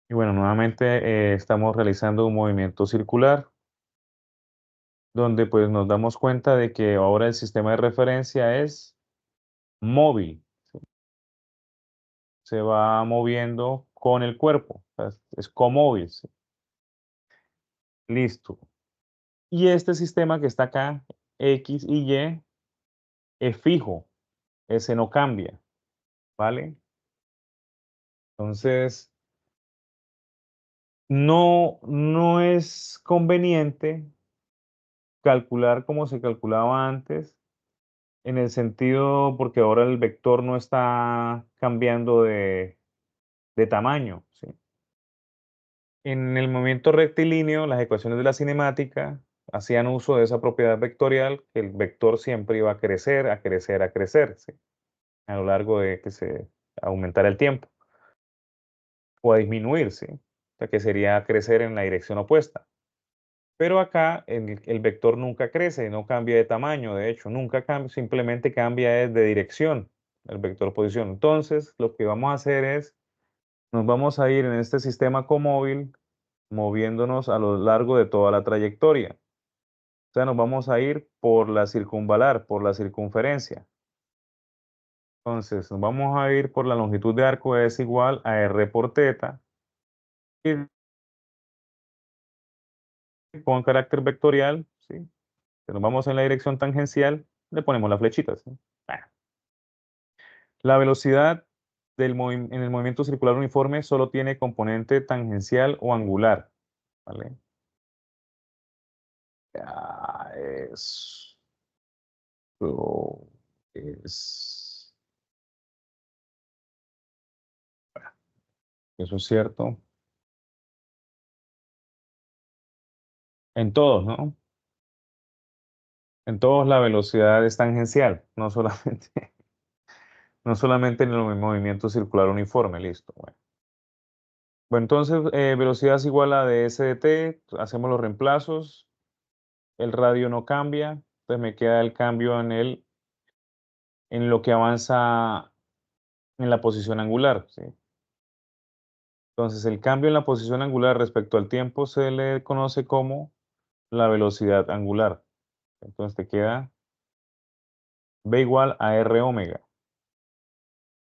Y bueno, nuevamente estamos realizando un movimiento circular, donde pues nos damos cuenta de que ahora el sistema de referencia es móvil, ¿sí? Se va moviendo con el cuerpo, o sea, es comóvil, ¿sí? Listo. Y este sistema que está acá, X y Y, es fijo, ese no cambia, ¿vale? Entonces, no es conveniente calcular como se calculaba antes, en el sentido porque ahora el vector no está cambiando de tamaño, ¿sí? En el movimiento rectilíneo, las ecuaciones de la cinemática hacían uso de esa propiedad vectorial, que el vector siempre iba a crecer, a crecer, a crecer, ¿sí? A lo largo de que se aumentara el tiempo, o a disminuir, ¿sí? O sea, que sería crecer en la dirección opuesta. Pero acá el vector nunca crece, no cambia de tamaño, de hecho, nunca cambia, simplemente cambia de dirección, el vector posición. Entonces, lo que vamos a hacer es, nos vamos a ir en este sistema comóvil moviéndonos a lo largo de toda la trayectoria. O sea, nos vamos a ir por la circunvalar, por la circunferencia. Entonces, nos vamos a ir por la longitud de arco es igual a r por θ. Y con carácter vectorial, ¿sí? Si nos vamos en la dirección tangencial, le ponemos las flechitas, ¿sí? Bueno, la velocidad en el movimiento circular uniforme solo tiene componente tangencial o angular, ¿vale? Ah, es, eso es cierto. En todos, ¿no? En todos la velocidad es tangencial, no solamente, no solamente en el movimiento circular uniforme, listo. Bueno, bueno entonces velocidad es igual a ds de t, hacemos los reemplazos, el radio no cambia, entonces me queda el cambio en lo que avanza en la posición angular, ¿sí? Entonces el cambio en la posición angular respecto al tiempo se le conoce como la velocidad angular. Entonces te queda v igual a r omega.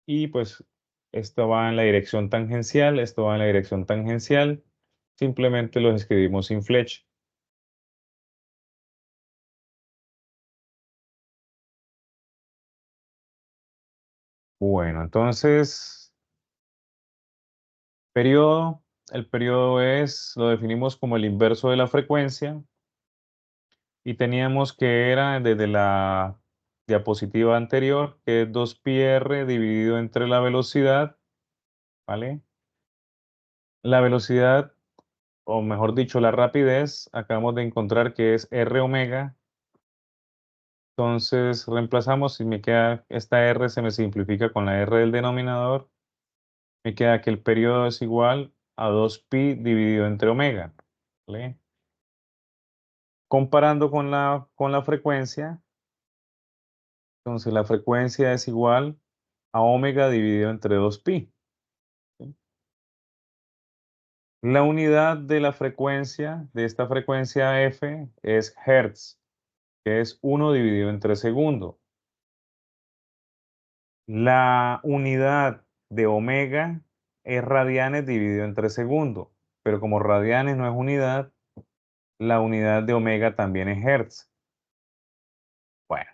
Y pues esto va en la dirección tangencial, esto va en la dirección tangencial, simplemente los escribimos sin flecha. Bueno, entonces, periodo, el periodo lo definimos como el inverso de la frecuencia y teníamos que era desde la diapositiva anterior, que es 2πr dividido entre la velocidad, ¿vale? La velocidad, o mejor dicho, la rapidez, acabamos de encontrar que es r omega. Entonces reemplazamos y me queda esta R se me simplifica con la R del denominador. Me queda que el periodo es igual a 2pi dividido entre omega, ¿vale? Comparando con la frecuencia, entonces la frecuencia es igual a omega dividido entre 2pi, ¿sí? La unidad de la frecuencia, de esta frecuencia f, es hertz, que es 1 dividido entre segundo. La unidad de omega es radianes dividido entre segundo, pero como radianes no es unidad, la unidad de omega también es hertz. Bueno,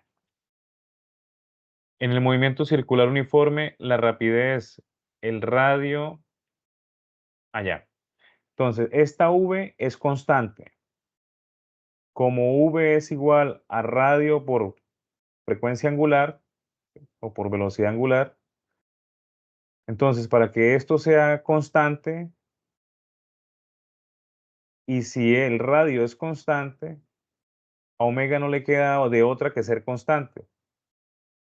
en el movimiento circular uniforme, la rapidez, el radio, allá. Entonces, esta v es constante. Como v es igual a radio por frecuencia angular o por velocidad angular, entonces para que esto sea constante, y si el radio es constante, a omega no le queda de otra que ser constante.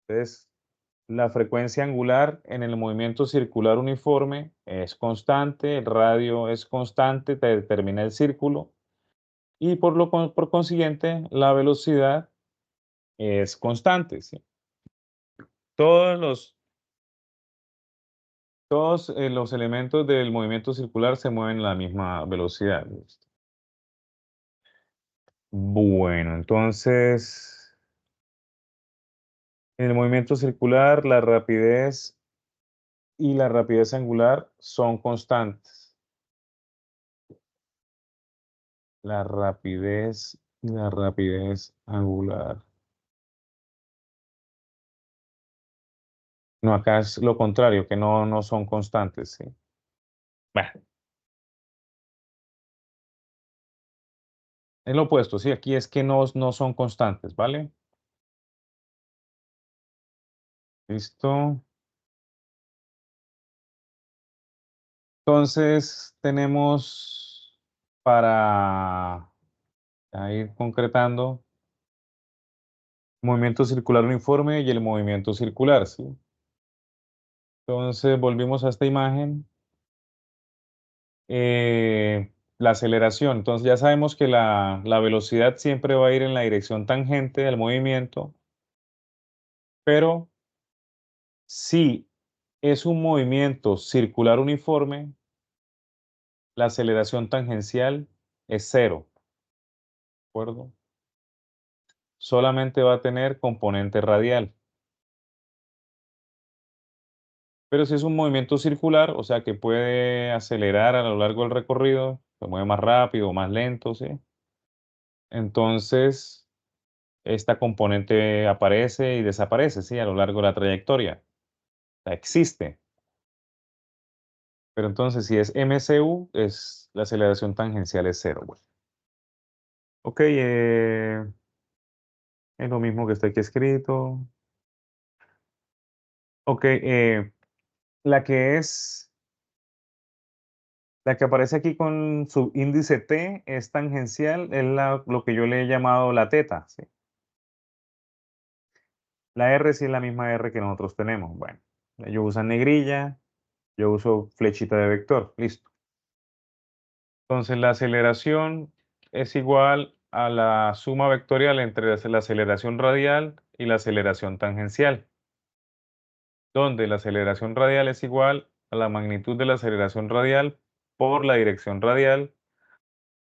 Entonces, la frecuencia angular en el movimiento circular uniforme es constante, el radio es constante, te determina el círculo. y por consiguiente la velocidad es constante, ¿sí? Todos los, los elementos del movimiento circular se mueven a la misma velocidad. ¿Listo? Bueno, entonces, en el movimiento circular, la rapidez y la rapidez angular son constantes. La rapidez y la rapidez angular. No, acá es lo contrario, que no son constantes, ¿sí? Bueno, es lo opuesto, sí, aquí es que no son constantes, ¿vale? Listo. Entonces, tenemos para ir concretando movimiento circular uniforme y el movimiento circular, ¿sí? Entonces, volvimos a esta imagen. La aceleración. Entonces, ya sabemos que la velocidad siempre va a ir en la dirección tangente al movimiento, pero si es un movimiento circular uniforme, la aceleración tangencial es cero, ¿de acuerdo? Solamente va a tener componente radial. Pero si es un movimiento circular, o sea que puede acelerar a lo largo del recorrido, se mueve más rápido o más lento, ¿sí? Entonces, esta componente aparece y desaparece, ¿sí? A lo largo de la trayectoria. O sea, existe. Pero entonces, si es MCU, la aceleración tangencial es cero, güey. Ok, es lo mismo que está aquí escrito. Ok, la que es, la que aparece aquí con su índice T es tangencial, es lo que yo le he llamado la teta, ¿sí? La R sí es la misma R que nosotros tenemos. Bueno, ellos usan negrilla, yo uso flechita de vector, listo. Entonces la aceleración es igual a la suma vectorial entre la aceleración radial y la aceleración tangencial, donde la aceleración radial es igual a la magnitud de la aceleración radial por la dirección radial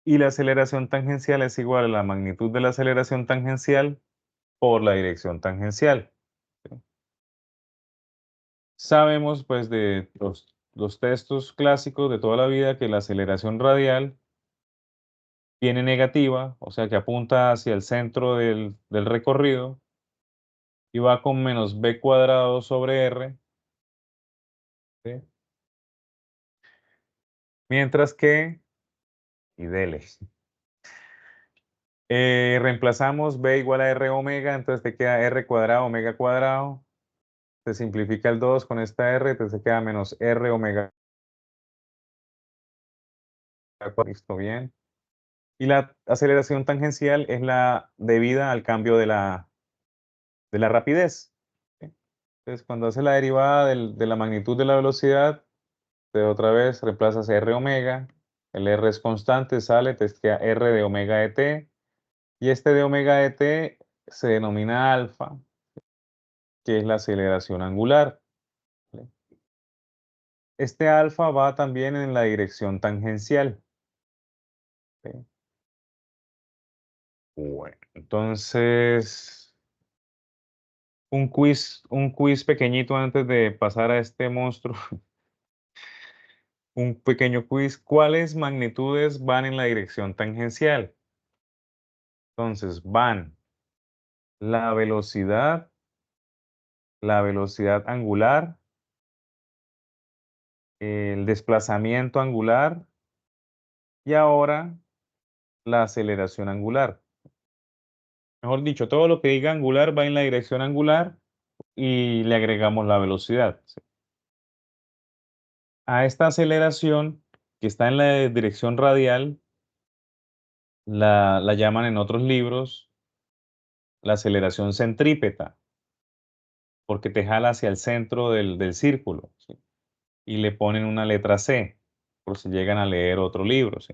y la aceleración tangencial es igual a la magnitud de la aceleración tangencial por la dirección tangencial. ¿Sí? Sabemos pues de los textos clásicos de toda la vida que la aceleración radial viene negativa, o sea que apunta hacia el centro del recorrido y va con menos b cuadrado sobre r, ¿sí? Mientras que, y dele, reemplazamos b igual a r omega, entonces te queda r cuadrado omega cuadrado, se simplifica el 2 con esta r, entonces te queda menos r omega cuadrado, listo, bien. Y la aceleración tangencial es la debida al cambio de la rapidez. ¿Sí? Entonces, cuando hace la derivada de la magnitud de la velocidad, otra vez reemplazas r omega, el r es constante, sale, te queda r de omega de t, y este de omega de t se denomina alfa, que es la aceleración angular. ¿Sí? Este alfa va también en la dirección tangencial. ¿Sí? Bueno, entonces, un quiz pequeñito antes de pasar a este monstruo. Un pequeño quiz. ¿Cuáles magnitudes van en la dirección tangencial? Entonces, van la velocidad angular, el desplazamiento angular y ahora la aceleración angular. Mejor dicho, todo lo que diga angular va en la dirección angular y le agregamos la velocidad. ¿Sí? A esta aceleración que está en la dirección radial, la llaman en otros libros la aceleración centrípeta, porque te jala hacia el centro del círculo, ¿sí? Y le ponen una letra C, por si llegan a leer otro libro, ¿sí?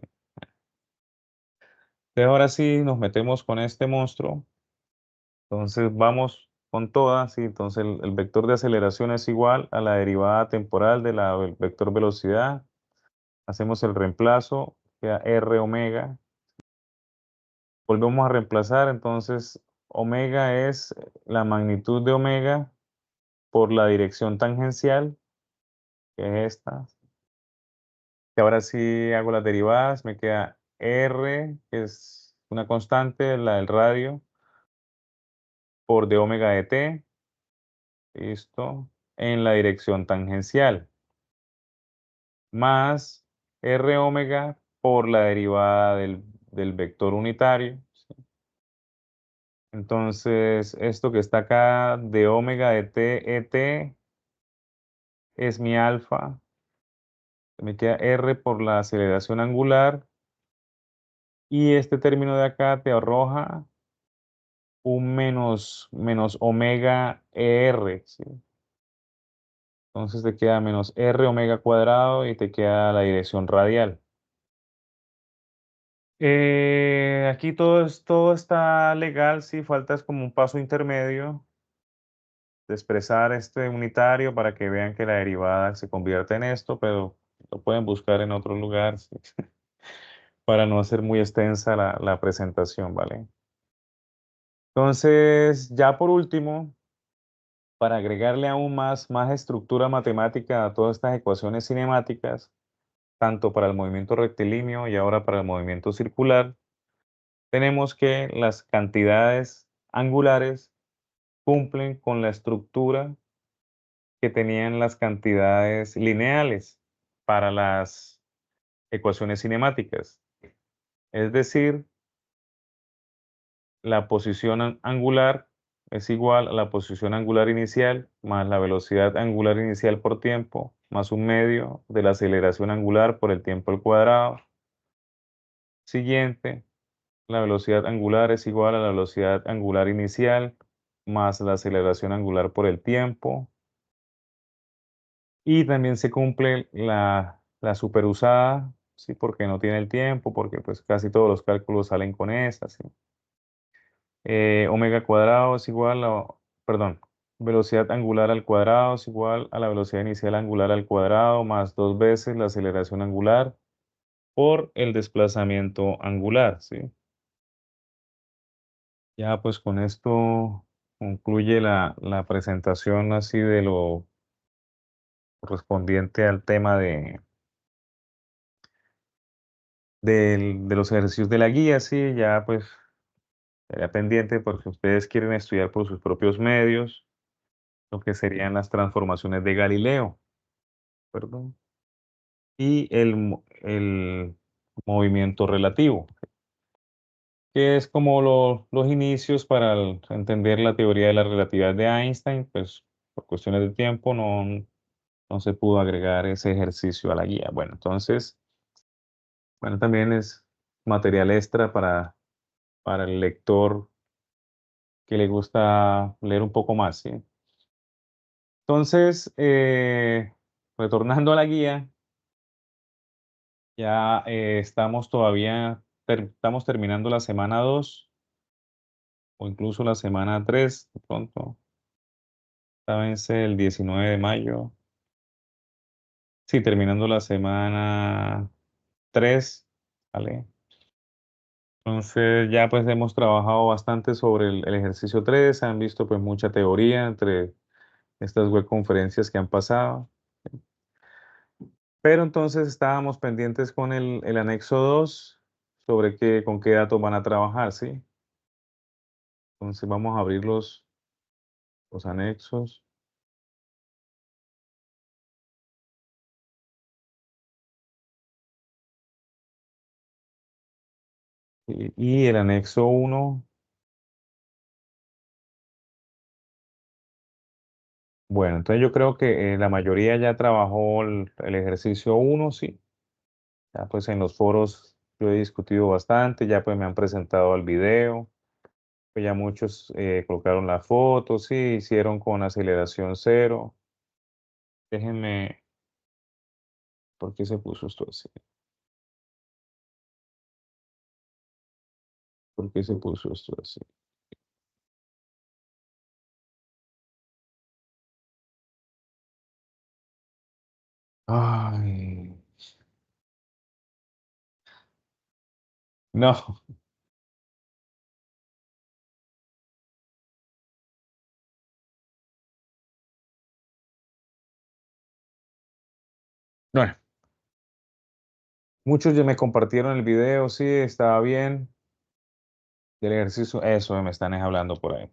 Entonces, ahora sí nos metemos con este monstruo. Entonces vamos con todas, ¿sí? Entonces el vector de aceleración es igual a la derivada temporal de la vector velocidad. Hacemos el reemplazo, queda r omega. Volvemos a reemplazar, entonces omega es la magnitud de omega por la dirección tangencial, que es esta. Y ahora sí hago las derivadas, me queda r, que es una constante, la del radio, por d omega de t, listo, en la dirección tangencial, más r omega por la derivada del vector unitario. ¿Sí? Entonces, esto que está acá de omega de t et es mi alfa. Me queda r por la aceleración angular. Y este término de acá te arroja un menos omega r. ¿Sí? Entonces te queda menos r omega cuadrado y te queda la dirección radial. Aquí todo está legal, sí, falta es como un paso intermedio de expresar este unitario para que vean que la derivada se convierte en esto, pero lo pueden buscar en otro lugar, sí, para no hacer muy extensa la presentación, ¿vale? Entonces, ya por último, para agregarle aún más estructura matemática a todas estas ecuaciones cinemáticas, tanto para el movimiento rectilíneo y ahora para el movimiento circular, tenemos que las cantidades angulares cumplen con la estructura que tenían las cantidades lineales para las ecuaciones cinemáticas. Es decir, la posición angular es igual a la posición angular inicial más la velocidad angular inicial por tiempo más un medio de la aceleración angular por el tiempo al cuadrado. Siguiente, la velocidad angular es igual a la velocidad angular inicial más la aceleración angular por el tiempo. Y también se cumple la superusada, ¿sí? Porque no tiene el tiempo, porque pues casi todos los cálculos salen con esa, ¿sí? Omega cuadrado es igual a, perdón, velocidad angular al cuadrado es igual a la velocidad inicial angular al cuadrado más dos veces la aceleración angular por el desplazamiento angular, ¿sí? Ya pues con esto concluye la presentación así de lo correspondiente al tema de los ejercicios de la guía, sí, ya pues estaría pendiente porque ustedes quieren estudiar por sus propios medios lo que serían las transformaciones de Galileo, perdón, y el movimiento relativo, que es como los inicios para entender la teoría de la relatividad de Einstein, pues por cuestiones de tiempo no se pudo agregar ese ejercicio a la guía. Bueno, entonces, bueno, también es material extra para el lector que le gusta leer un poco más, ¿sí? Entonces, retornando a la guía, ya estamos todavía, estamos terminando la semana 2 o incluso la semana 3 de pronto. Esta vence el 19 de mayo. Sí, terminando la semana 3, ¿vale? Entonces ya pues hemos trabajado bastante sobre el ejercicio 3, han visto pues mucha teoría entre estas web conferencias que han pasado. Pero entonces estábamos pendientes con el anexo 2 sobre con qué datos van a trabajar, ¿sí? Entonces vamos a abrir los anexos. Y el anexo 1, bueno, entonces yo creo que la mayoría ya trabajó el ejercicio 1, sí. Ya pues en los foros yo he discutido bastante, ya pues me han presentado el video, pues ya muchos colocaron la foto, sí, hicieron con aceleración cero. Déjenme, ¿por qué se puso esto así? ¿Por qué se puso esto así? Ay, no. Bueno, muchos ya me compartieron el video, sí, estaba bien. Del ejercicio, eso me están es hablando por ahí.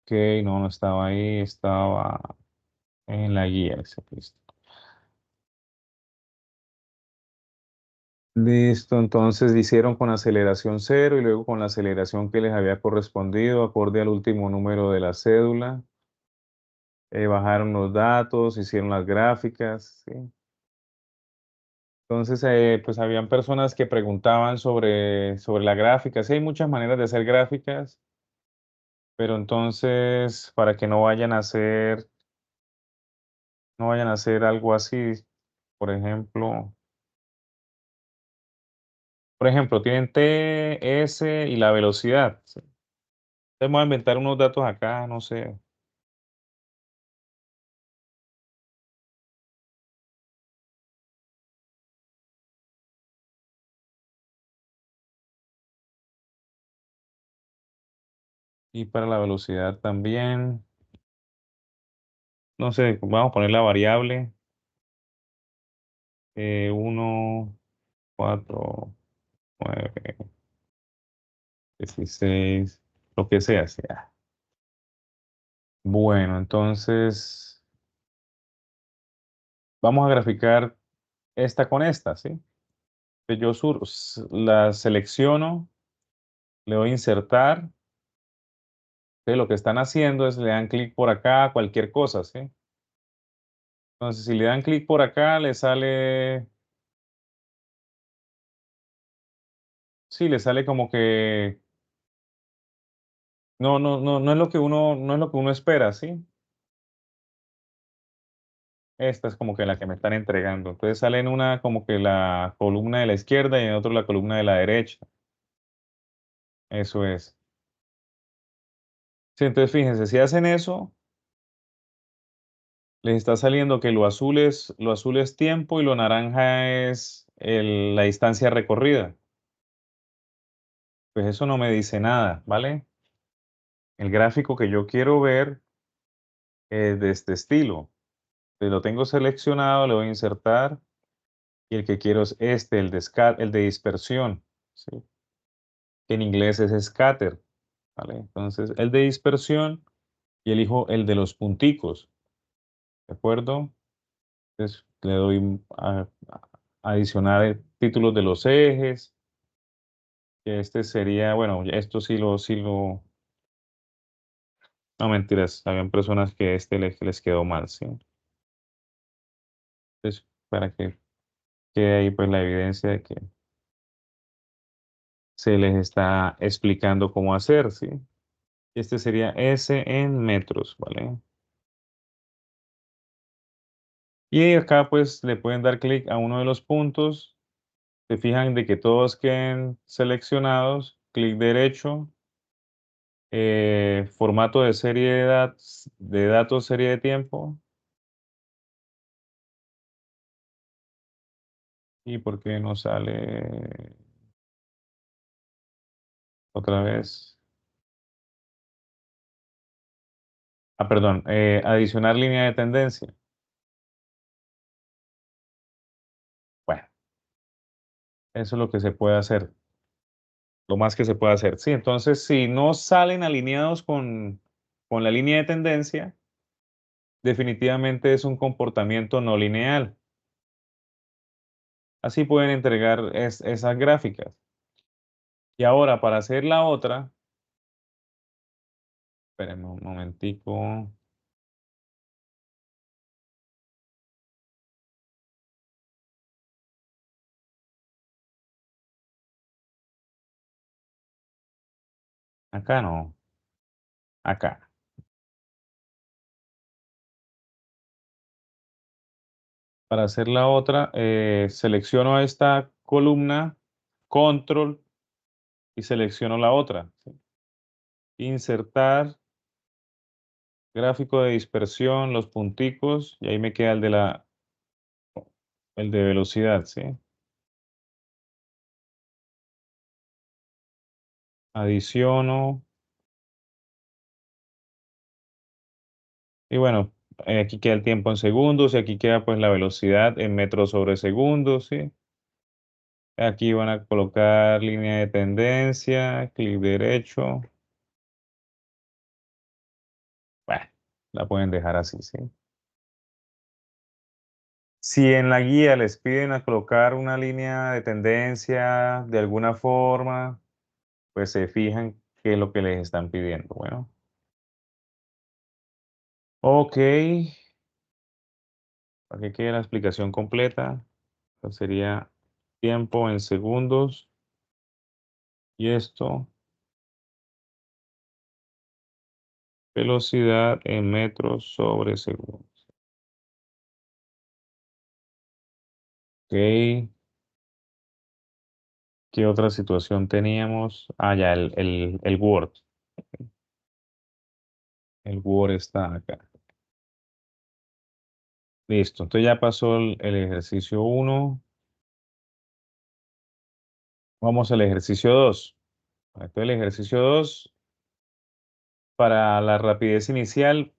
Ok, no, no estaba ahí, estaba en la guía. Listo. Listo, entonces hicieron con aceleración cero y luego con la aceleración que les había correspondido, acorde al último número de la cédula. Bajaron los datos, hicieron las gráficas, ¿sí? Entonces, pues habían personas que preguntaban sobre la gráfica. Sí, hay muchas maneras de hacer gráficas, pero entonces, para que no vayan a hacer algo así, por ejemplo, tienen T, S y la velocidad. ¿Sí? Entonces, voy a inventar unos datos acá, no sé. Y para la velocidad también, no sé, vamos a poner la variable 1, 4, 9, 16, lo que sea. Bueno, entonces vamos a graficar esta con esta, ¿sí? Que la selecciono, le doy a insertar. Lo que están haciendo es le dan clic por acá, cualquier cosa, ¿sí? Entonces, si le dan clic por acá, le sale, sí, le sale como que no es lo que uno espera, ¿sí? Esta es como que la que me están entregando. Entonces sale en una como que la columna de la izquierda y en otro la columna de la derecha. Eso es. Sí, entonces fíjense, si hacen eso, les está saliendo que lo azul es tiempo y lo naranja es la distancia recorrida. Pues eso no me dice nada, ¿vale? El gráfico que yo quiero ver es de este estilo. Entonces lo tengo seleccionado, le voy a insertar y el que quiero es este, el de dispersión, ¿sí? Que en inglés es scatter, ¿vale? Entonces el de dispersión y elijo el de los punticos, ¿de acuerdo? Entonces le doy a adicionar títulos de los ejes, que este sería, bueno, esto no mentiras, habían personas que les quedó mal, ¿sí? Entonces, para que quede ahí pues la evidencia de que se les está explicando cómo hacer, ¿sí? Este sería S en metros, ¿vale? Y acá pues le pueden dar clic a uno de los puntos, se fijan de que todos queden seleccionados, clic derecho, formato de serie de datos, serie de tiempo, y por qué no sale otra vez. Perdón, adicionar línea de tendencia. Bueno, eso es lo que se puede hacer, lo más que se puede hacer. Sí, entonces si no salen alineados con la línea de tendencia, definitivamente es un comportamiento no lineal. Así pueden entregar esas gráficas. Y ahora para hacer la otra, espérenme un momentico. Acá no, acá. Para hacer la otra, selecciono esta columna, control, y selecciono la otra, ¿sí? Insertar, gráfico de dispersión, los punticos, y ahí me queda el de velocidad, ¿sí? Adiciono, y bueno, aquí queda el tiempo en segundos, y aquí queda pues la velocidad en metros sobre segundos, ¿sí? Aquí van a colocar línea de tendencia, clic derecho. Bueno, la pueden dejar así, ¿sí? Si en la guía les piden a colocar una línea de tendencia de alguna forma, pues se fijan qué es lo que les están pidiendo. Bueno, ok, para que quede la explicación completa, pues sería tiempo en segundos y esto, velocidad en metros sobre segundos. Ok, ¿qué otra situación teníamos? Ah, ya, el Word. El Word está acá. Listo, entonces ya pasó el ejercicio uno. Vamos al ejercicio 2. Entonces el ejercicio 2 para la rapidez inicial,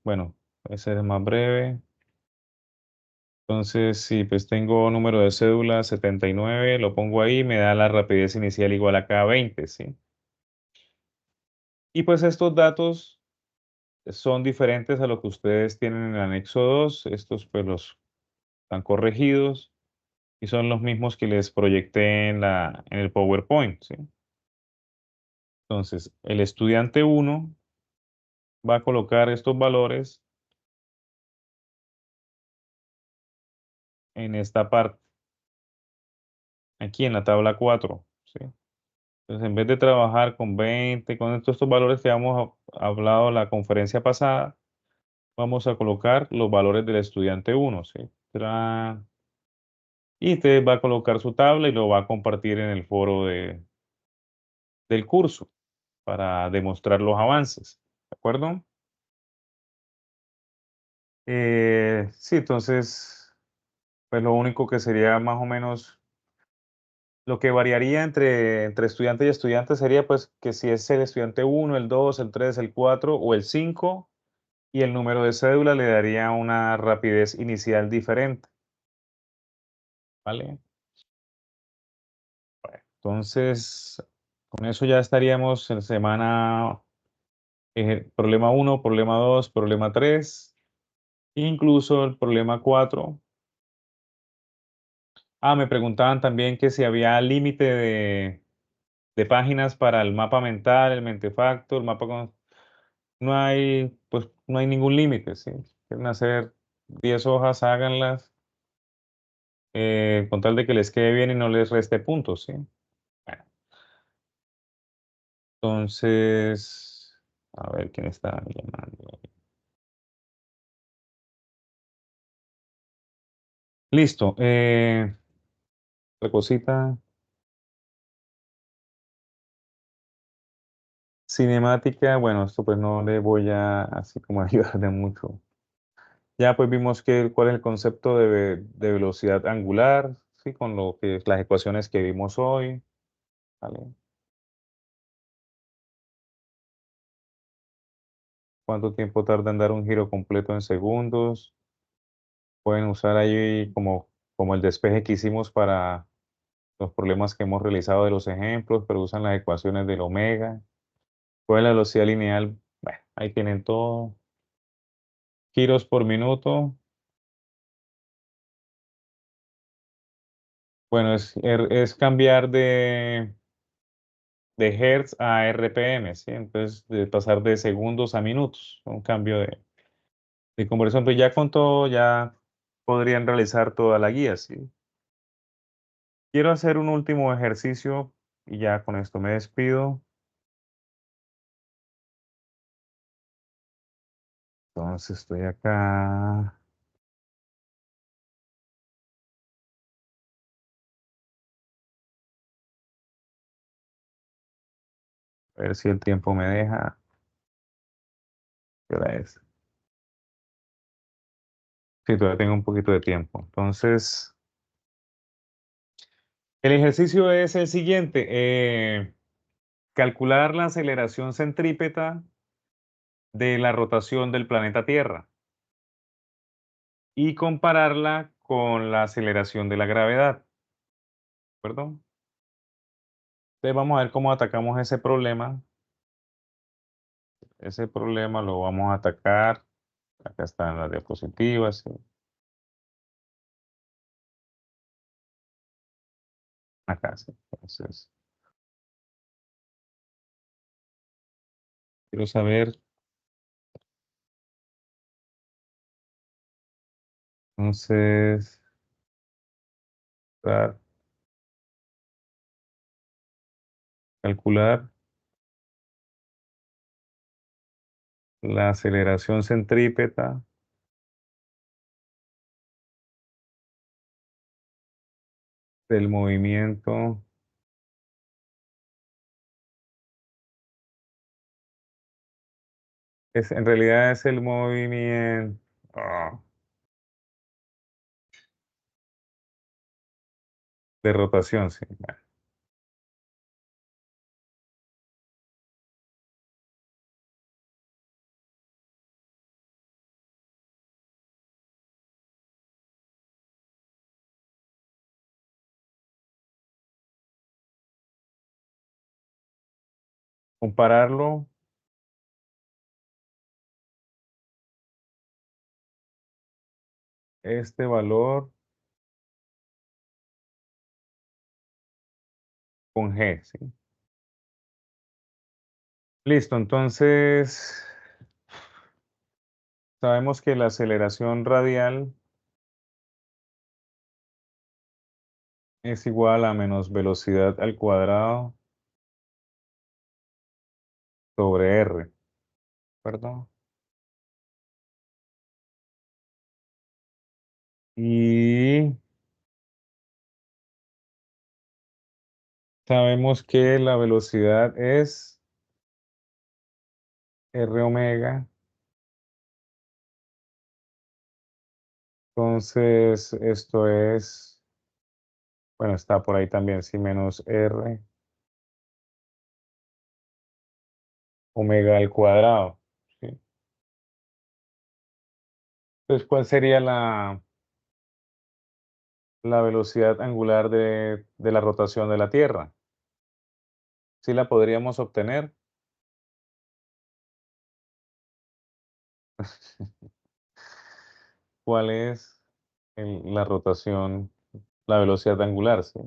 bueno, ese es más breve. Entonces, si pues tengo número de cédula 79, lo pongo ahí, me da la rapidez inicial igual a cada 20, ¿sí? Y pues estos datos son diferentes a lo que ustedes tienen en el anexo 2. Estos pues los están corregidos y son los mismos que les proyecté en el PowerPoint, ¿sí? Entonces, el estudiante uno va a colocar estos valores en esta parte, aquí en la tabla 4, ¿sí? Entonces, en vez de trabajar con 20, con todos estos valores que hemos hablado en la conferencia pasada, vamos a colocar los valores del estudiante uno, ¿sí? Y usted va a colocar su tabla y lo va a compartir en el foro del curso para demostrar los avances, ¿de acuerdo? Sí, entonces, pues lo único que sería más o menos, lo que variaría entre estudiante y estudiante sería pues que si es el estudiante uno, el 2, el 3, el 4 o el 5, y el número de cédula le daría una rapidez inicial diferente, ¿vale? Entonces, con eso ya estaríamos en semana, problema uno, problema 2, problema 3, incluso el problema 4. Ah, me preguntaban también que si había límite de páginas para el mapa mental, el mentefacto, el mapa con... No hay, pues, no hay ningún límite, ¿sí? Quieren hacer 10 hojas, háganlas, con tal de que les quede bien y no les reste puntos, ¿sí? Bueno, entonces, a ver quién está llamando. Listo. Otra cosita. Cinemática, bueno, esto pues no le voy a así como ayudar de mucho. Ya pues vimos cuál es el concepto de velocidad angular, ¿sí? Con lo que las ecuaciones que vimos hoy, ¿vale? ¿Cuánto tiempo tarda en dar un giro completo en segundos? Pueden usar ahí como el despeje que hicimos para los problemas que hemos realizado de los ejemplos, pero usan las ecuaciones del omega. ¿Cuál es la velocidad lineal? Bueno, ahí tienen todo. Giros por minuto. Bueno, es cambiar de hertz a RPM, ¿sí? Entonces, de pasar de segundos a minutos, un cambio de conversión. Pero ya con todo, ya podrían realizar toda la guía, ¿sí? Quiero hacer un último ejercicio Y ya con esto me despido. Entonces estoy acá. A ver si el tiempo me deja. ¿Qué hora es? Sí, todavía tengo un poquito de tiempo. Entonces, el ejercicio es el siguiente. Calcular la aceleración centrípeta de la rotación del planeta Tierra y compararla con la aceleración de la gravedad. ¿Perdón? Entonces vamos a ver cómo atacamos ese problema. Ese problema lo vamos a atacar. Acá están las diapositivas. Sí. Acá sí. Entonces, quiero saber. Entonces, calcular la aceleración centrípeta del movimiento. En realidad es el movimiento de rotación, sí. Bueno, compararlo este valor con G, ¿sí? Listo, entonces sabemos que la aceleración radial es igual a menos velocidad al cuadrado sobre R, ¿verdad? Y sabemos que la velocidad es R omega. Entonces, esto es, bueno, está por ahí también, sí, menos R omega al cuadrado, ¿sí? Entonces, ¿cuál sería la velocidad angular de la rotación de la Tierra? ¿Sí la podríamos obtener? ¿Cuál es la rotación, la velocidad angular? ¿Sí?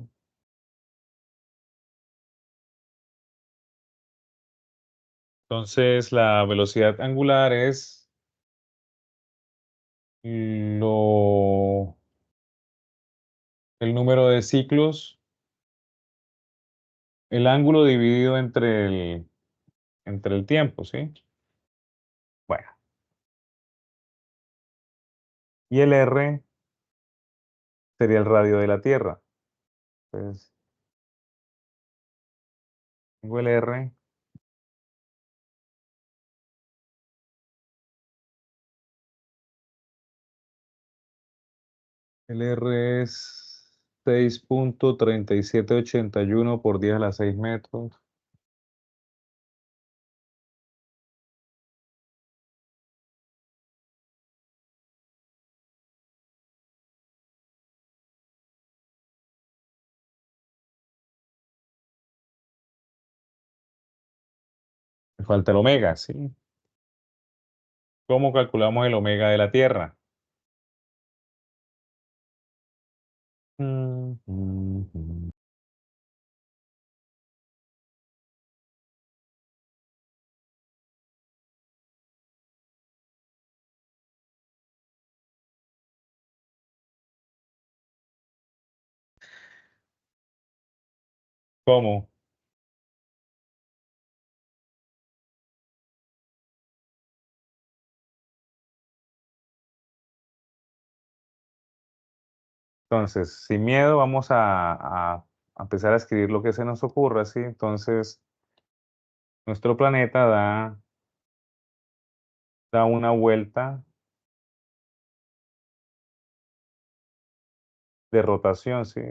Entonces, la velocidad angular es lo, el número de ciclos, el ángulo dividido entre el tiempo, ¿sí? Bueno, y el R sería el radio de la Tierra. Entonces, tengo el R es 6,3781 por 10 a la 6 metros. Me falta el omega, ¿sí? ¿Cómo calculamos el omega de la Tierra? Mm. ¿Cómo? Entonces, sin miedo, vamos a empezar a escribir lo que se nos ocurra, ¿sí? Entonces, nuestro planeta da una vuelta de rotación, ¿sí?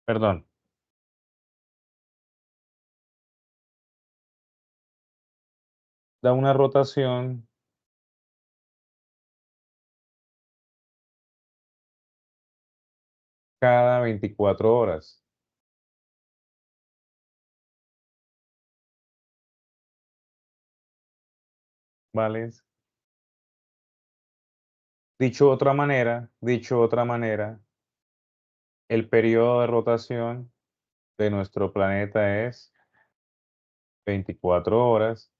Perdón, da una rotación cada 24 horas, ¿vale? Dicho otra manera, el periodo de rotación de nuestro planeta es 24 horas.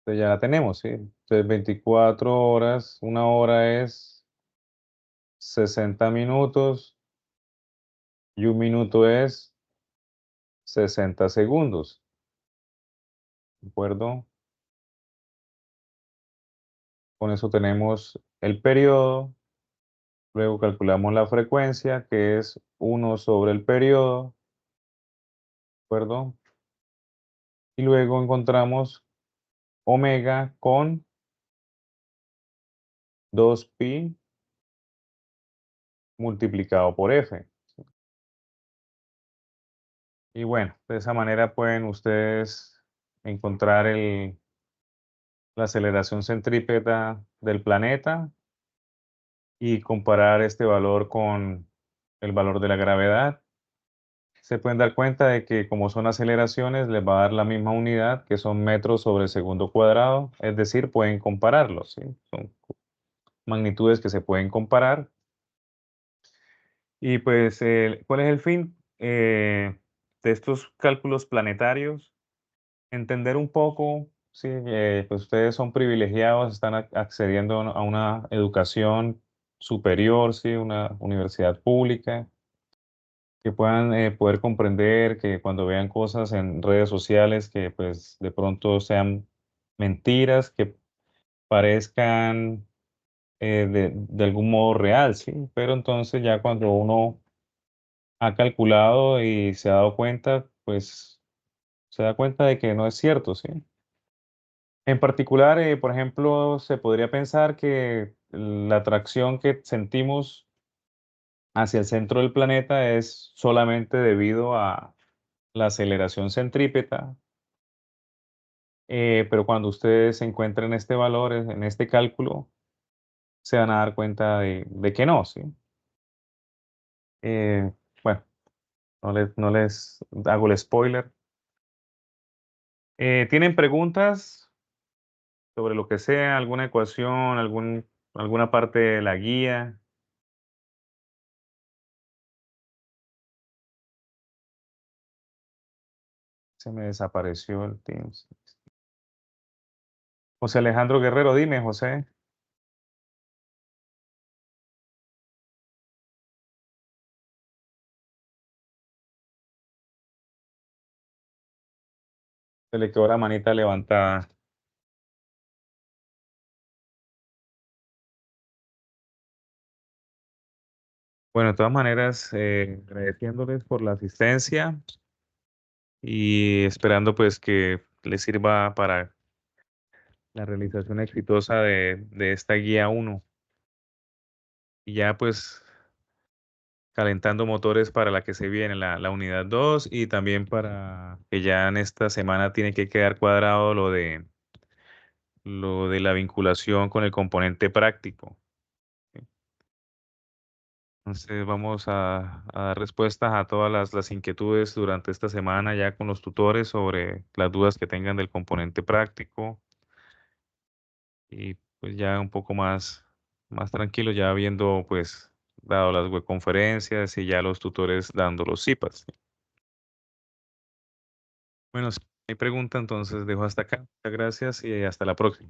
Entonces ya la tenemos, ¿sí? Entonces 24 horas, una hora es 60 minutos y un minuto es 60 segundos, ¿de acuerdo? Con eso tenemos el periodo, luego calculamos la frecuencia, que es 1/el periodo, ¿de acuerdo? Y luego encontramos omega con 2pi multiplicado por f. Y bueno, de esa manera pueden ustedes encontrar la aceleración centrípeta del planeta y comparar este valor con el valor de la gravedad. Se pueden dar cuenta de que como son aceleraciones, les va a dar la misma unidad, que son metros sobre segundo cuadrado, es decir, pueden compararlos, ¿sí? Son magnitudes que se pueden comparar. Y pues, ¿cuál es el fin de estos cálculos planetarios? Entender un poco, sí, pues ustedes son privilegiados, están accediendo a una educación superior, sí, una universidad pública, que puedan poder comprender que cuando vean cosas en redes sociales que pues de pronto sean mentiras, que parezcan de algún modo real, sí, pero entonces ya cuando uno ha calculado y se ha dado cuenta, pues se da cuenta de que no es cierto, sí. En particular, por ejemplo, se podría pensar que la atracción que sentimos hacia el centro del planeta es solamente debido a la aceleración centrípeta, pero cuando ustedes encuentren este valor, en este cálculo, se van a dar cuenta de que no, ¿sí? Eh, bueno, no les hago el spoiler. ¿Tienen preguntas sobre lo que sea, alguna ecuación, alguna parte de la guía? Se me desapareció el Teams. José Alejandro Guerrero, dime, José, se le quedó la manita levantada. Bueno, de todas maneras, agradeciéndoles por la asistencia y esperando pues que les sirva para la realización exitosa de esta guía uno. Y ya pues calentando motores para la que se viene, la unidad 2 y también para que ya en esta semana tiene que quedar cuadrado lo de la vinculación con el componente práctico. Entonces vamos a dar respuestas a todas las inquietudes durante esta semana ya con los tutores sobre las dudas que tengan del componente práctico y pues ya un poco más tranquilo ya habiendo pues dado las webconferencias y ya los tutores dando los CIPAS. Bueno, si hay pregunta, entonces dejo hasta acá. Muchas gracias y hasta la próxima.